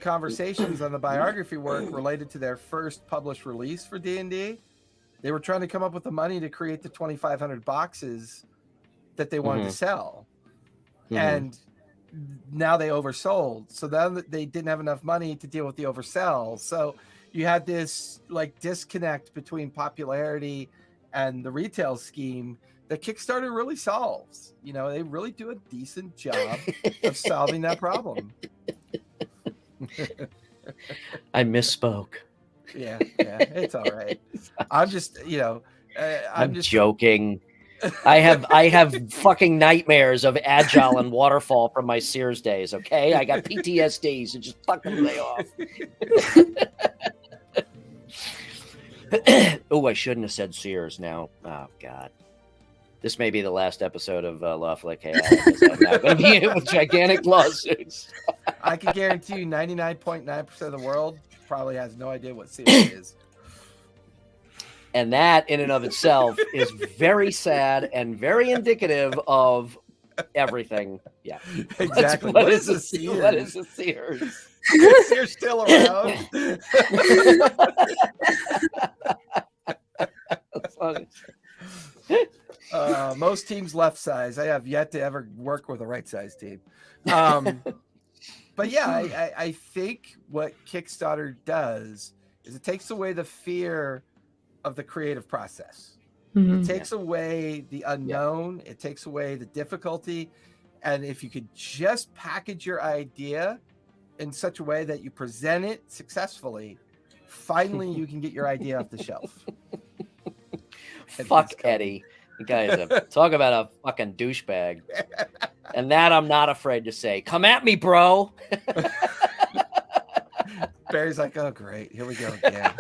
conversations on the biography work related to their first published release for D&D, they were trying to come up with the money to create the 2,500 boxes that they wanted to sell. And now they oversold. So then they didn't have enough money to deal with the oversell. So you had this like disconnect between popularity and the retail scheme that Kickstarter really solves. You know, they really do a decent job of solving that problem. I misspoke. Yeah, it's all right. I'm just, I'm just joking. I have fucking nightmares of Agile and Waterfall from my Sears days. Okay, I got PTSD, so just fucking lay off. Oh, I shouldn't have said Sears. Now, oh god, this may be the last episode of Lawfully Chaotic. I'm not going to be in with gigantic lawsuits. I can guarantee you 99.9% of the world probably has no idea what Sears is. And that in and of itself is very sad and very indicative of everything. Yeah. Exactly. What is a Sears? What is a Sears? Is Sears still around? Most teams left size. I have yet to ever work with a right size team. But yeah, I think what Kickstarter does is it takes away the fear of the creative process. It takes away the unknown. It takes away the difficulty. And if you could just package your idea in such a way that you present it successfully, finally you can get your idea off the shelf. Fuck Eddie. You guys talk about a fucking douchebag. And that I'm not afraid to say. Come at me, bro. Barry's like, oh great, here we go again.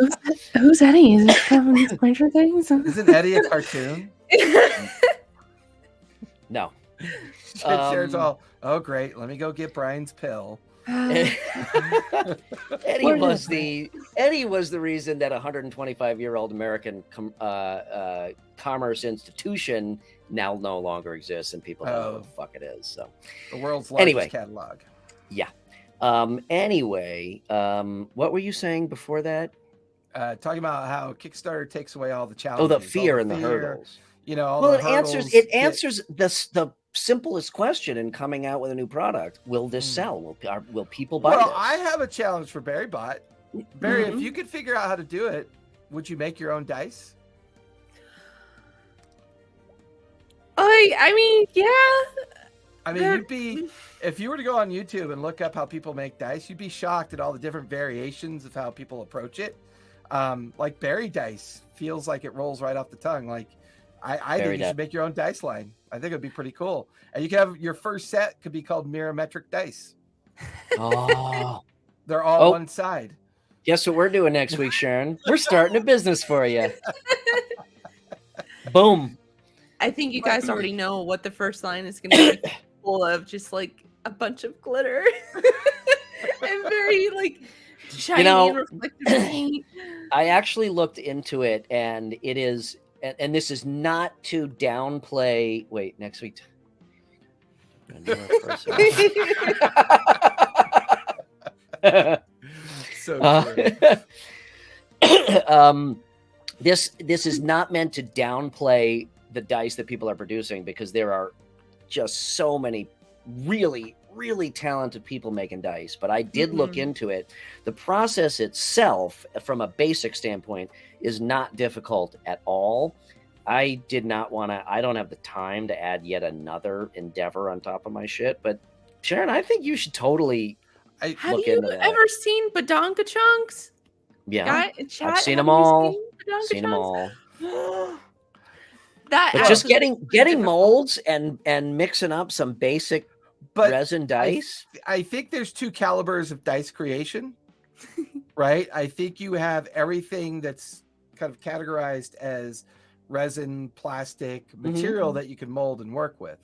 Who's Eddie? Is it from Stranger Things? Isn't Eddie a cartoon? No. Sharon's all, oh great, let me go get Brian's pill. Eddie was the reason that 125-year-old American commerce institution now no longer exists, and people don't know what the fuck it is. So the world's largest catalog. Yeah. Anyway, what were you saying before that? Talking about how Kickstarter takes away all the challenges. Oh, the fear and the hurdles. You know, it answers the simplest question in coming out with a new product. Will this sell? Will people buy this? Well, I have a challenge for Barry Bot. Barry, if you could figure out how to do it, would you make your own dice? I mean, yeah. I mean, you'd be, if you were to go on YouTube and look up how people make dice, you'd be shocked at all the different variations of how people approach it. Like Barry dice feels like it rolls right off the tongue. Like I think you should make your own dice line. I think it'd be pretty cool. And you can have your first set could be called Mirrormetric dice. Oh, they're all one side. Guess what we're doing next week, Sharon? We're starting a business for you. Boom. I think you guys already know what the first line is going to be full of, just like a bunch of glitter and very like shiny and reflective paint. I actually looked into it, and it is, and this is not to downplay. Wait, next week. So this is not meant to downplay the dice that people are producing, because there are just so many really, really talented people making dice. But I did look into it. The process itself, from a basic standpoint, is not difficult at all. I did not want to, I don't have the time to add yet another endeavor on top of my shit. But Sharon, I think you should totally have look you into that. ever seen Badonka Chunks? Yeah, Chat, I've seen have them all. you Seen them all. That But just getting molds and mixing up some basic resin dice. I think there's two calibers of dice creation, right? I think you have everything that's kind of categorized as resin, plastic, material that you can mold and work with.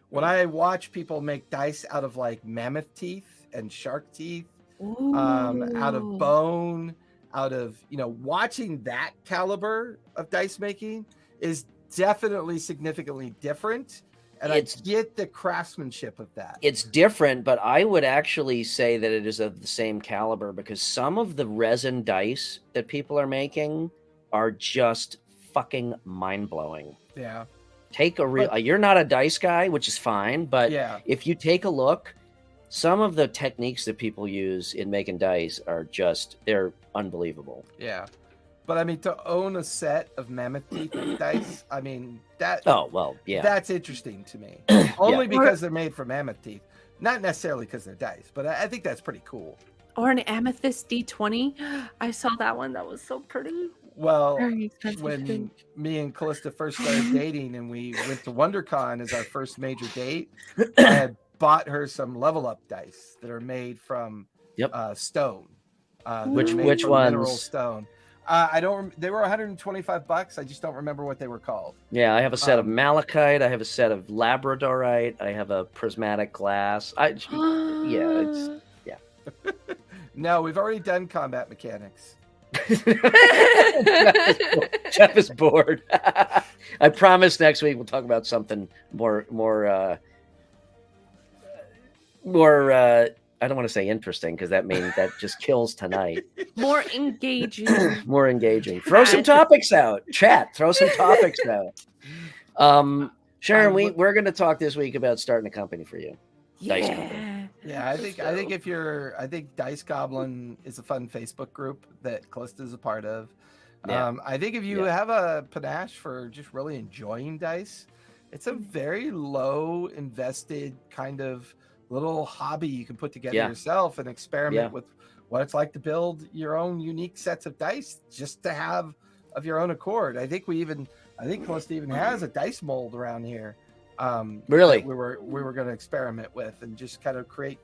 When I watch people make dice out of like mammoth teeth and shark teeth, out of bone, out of, watching that caliber of dice making is definitely significantly different. And I get the craftsmanship of that. It's different, but I would actually say that it is of the same caliber, because some of the resin dice that people are making are just fucking mind-blowing. Yeah. Take a real, you're not a dice guy, which is fine, but if you take a look, some of the techniques that people use in making dice are just, they're unbelievable. Yeah. But I mean, to own a set of mammoth teeth dice, I mean, that. Oh, well, yeah. That's interesting to me. Only because they're made from mammoth teeth. Not necessarily because they're dice, but I think that's pretty cool. Or an amethyst D20. I saw that one. That was so pretty. Well, when me and Callista first started dating and we went to WonderCon as our first major date, I had bought her some level up dice that are made from stone. Which ones? Mineral stone. I don't. They were $125. I just don't remember what they were called. Yeah, I have a set of malachite. I have a set of labradorite. I have a prismatic glass. No, we've already done combat mechanics. Jeff is bored. I promise next week we'll talk about something more. I don't want to say interesting, because that means that just kills tonight. More engaging. More engaging. Throw some topics out. Chat. Throw some topics out. Sharon, we're going to talk this week about starting a company for you. Dice company. Yeah, I think Dice Goblin is a fun Facebook group that Callista is a part of. I think if you have a panache for just really enjoying dice, it's a very low invested kind of little hobby you can put together yourself and experiment with what it's like to build your own unique sets of dice just to have of your own accord. I think Callista even has a dice mold around here. Really? We were going to experiment with and just kind of create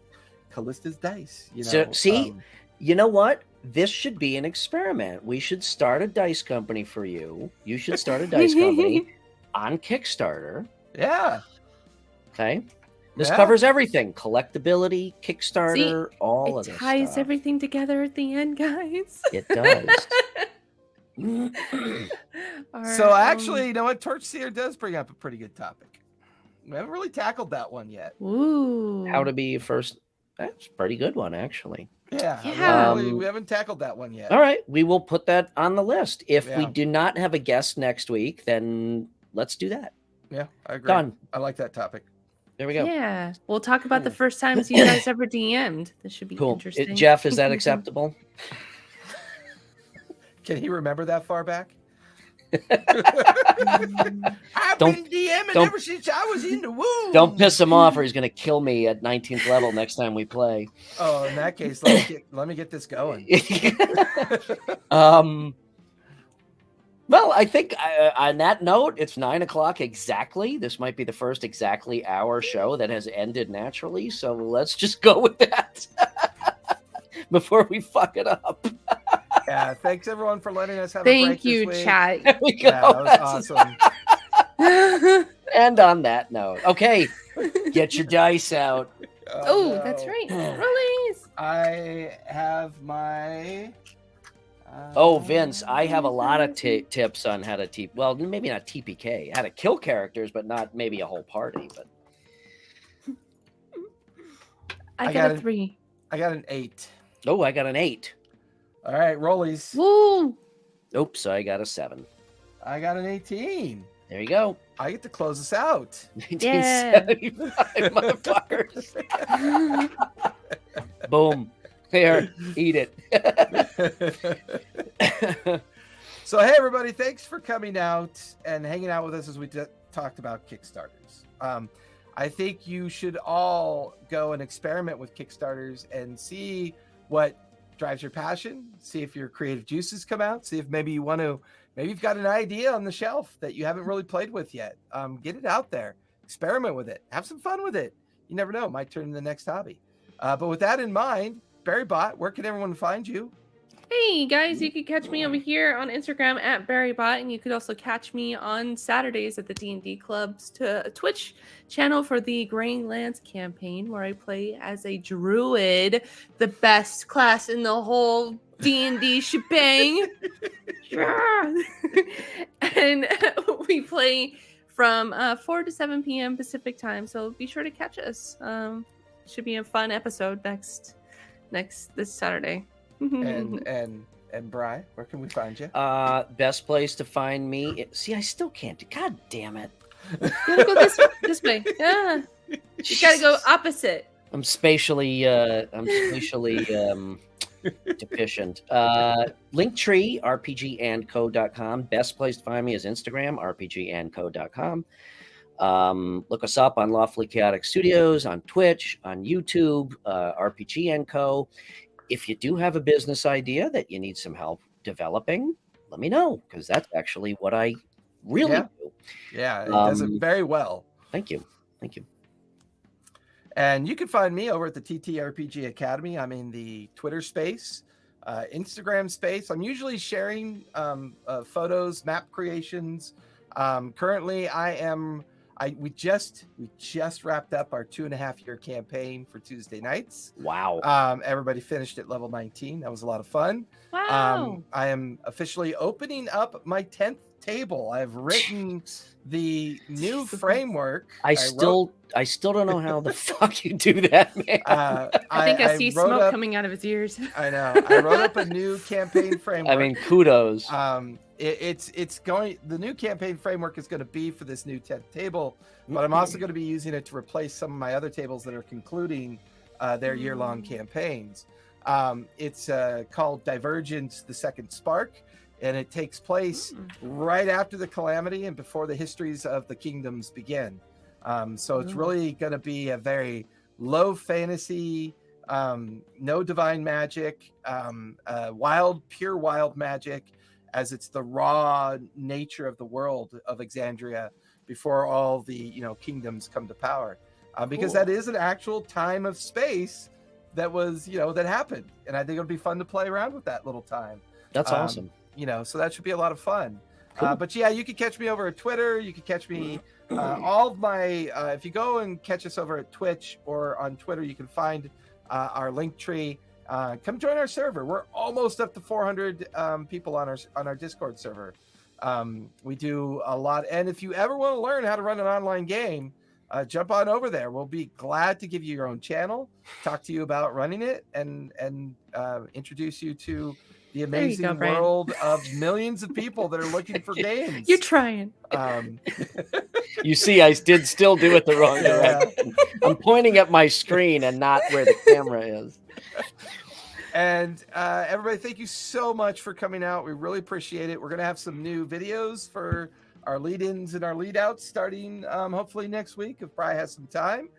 Callista's dice. So, see, you know what? This should be an experiment. We should start a dice company for you. You should start a dice company on Kickstarter. Yeah. Okay. This covers everything: collectability, Kickstarter, all of this. It ties stuff. everything together at the end, guys. It does. So actually, you know what? Torchseer does bring up a pretty good topic. We haven't really tackled that one yet. Ooh. How to be first. That's a pretty good one, actually. Yeah. We haven't tackled that one yet. All right. We will put that on the list. If we do not have a guest next week, then let's do that. Yeah, I agree. Done. I like that topic. There we go. Yeah. We'll talk about the first times you guys ever DM'd. This should be interesting. Jeff, is that acceptable? Can he remember that far back? I've been DMing ever since I was in the womb. Don't piss him off, or he's going to kill me at 19th level next time we play. Oh, in that case, let me get this going. Well, I think on that note, it's 9:00 exactly. This might be the first exactly hour show that has ended naturally. So let's just go with that before we fuck it up. Yeah, thanks everyone for letting us have a break Thank you, this week. chat. There we go. Yeah, that was awesome. And on that note, okay, get your dice out. Oh, no. that's right. Release. I have my. Oh, Vince, I have a lot of tips on how to well, maybe not TPK, how to kill characters, but not maybe a whole party. But I got a 3. I got an 8. oh, I got an 8. All right, rollies. Woo! Oops, I got a 7. I got an 18. There you go. I get to close us out. 1975, motherfuckers. Boom. Here, eat it. So, hey, everybody, thanks for coming out and hanging out with us as we talked about Kickstarters. I think you should all go and experiment with Kickstarters and see what drives your passion, see if your creative juices come out, see if maybe you've got an idea on the shelf that you haven't really played with yet. Get it out there, experiment with it, have some fun with it. You never know, it might turn into the next hobby. But with that in mind, BarryBot, where can everyone find you? Hey guys, you can catch me over here on Instagram at BarryBot, and you could also catch me on Saturdays at the D&D Club's Twitch channel for the Graying Lands campaign, where I play as a druid, the best class in the whole D&D shebang. And we play from 4 to 7 p.m. Pacific time, so be sure to catch us. Should be a fun episode this Saturday. And Bri, where can we find you? Best place to find me. See, I still can't. God damn it. You gotta go this way. Yeah. You gotta go opposite. I'm spatially deficient. Linktree, rpgandco.com. Best place to find me is Instagram, rpgandco.com. Look us up on Lawfully Chaotic Studios, on Twitch, on YouTube, RPG and Co. If you do have a business idea that you need some help developing, let me know, because that's actually what I really do. Yeah, it does it very well. Thank you. And you can find me over at the TTRPG Academy. I'm in the Twitter space, Instagram space. I'm usually sharing photos, map creations. Currently, we just wrapped up our 2.5-year campaign for Tuesday nights. Wow. Everybody finished at level 19. That was a lot of fun. Wow. I am officially opening up my 10th table. I've written the new framework. I still don't know how the fuck you do that, man. I think I see smoke coming out of his ears. I know. I wrote up a new campaign framework. I mean, kudos. The new campaign framework is going to be for this new 10th table, but I'm also going to be using it to replace some of my other tables that are concluding their year-long campaigns. It's called Divergence: The Second Spark, and it takes place right after the calamity and before the histories of the kingdoms begin. So it's really going to be a very low fantasy, no divine magic, pure wild magic, as it's the raw nature of the world of Exandria before all the kingdoms come to power, because that is an actual time of space that was that happened, and I think it'll be fun to play around with that little time. That's awesome. So that should be a lot of fun. Cool. But yeah, you can catch me over at Twitter. You can catch me all of my if you go and catch us over at Twitch or on Twitter, you can find our link tree. Come join our server. We're almost up to 400 people on our Discord server. We do a lot, and if you ever want to learn how to run an online game, jump on over there. We'll be glad to give you your own channel, talk to you about running it, and introduce you to the amazing world of millions of people that are looking for games. You're trying. You see, I did still do it the wrong direction. I'm pointing at my screen and not where the camera is. And everybody, thank you so much for coming out. We really appreciate it. We're going to have some new videos for our lead-ins and our lead-outs starting hopefully next week if Bri has some time.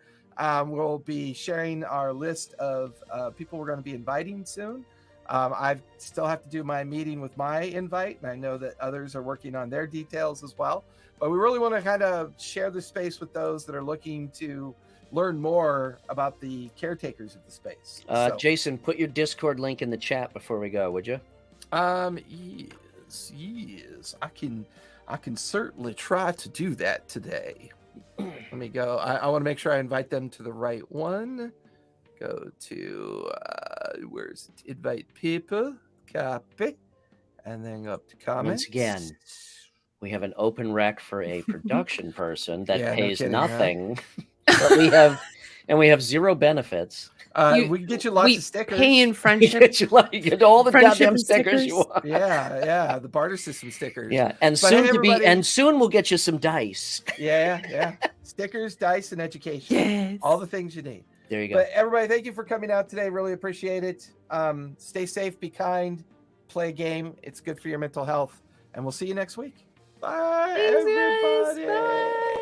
We'll be sharing our list of people we're going to be inviting soon. I still have to do my meeting with my invite, and I know that others are working on their details as well. But we really want to kind of share the space with those that are looking to learn more about the caretakers of the space. Jason, put your Discord link in the chat before we go, would you? Yes. I can certainly try to do that today. Let me go. I want to make sure I invite them to the right one. Go to where's it? Invite people, copy, and then go up to comments. Once again, we have an open rec for a production person that Yeah, no pays kidding, huh? nothing, but we have zero benefits. We can get you lots of stickers. Pay in You friendship. get all the Friendship goddamn and stickers you stickers. want. Yeah, the barter system stickers. Yeah, and But hey, soon we'll get you some dice. Yeah. Stickers, dice, and education. Yes. All the things you need. There you go. But everybody, thank you for coming out today. Really appreciate it. Stay safe, be kind, play a game. It's good for your mental health. And we'll see you next week. Bye, Thanks, guys. everybody. Bye.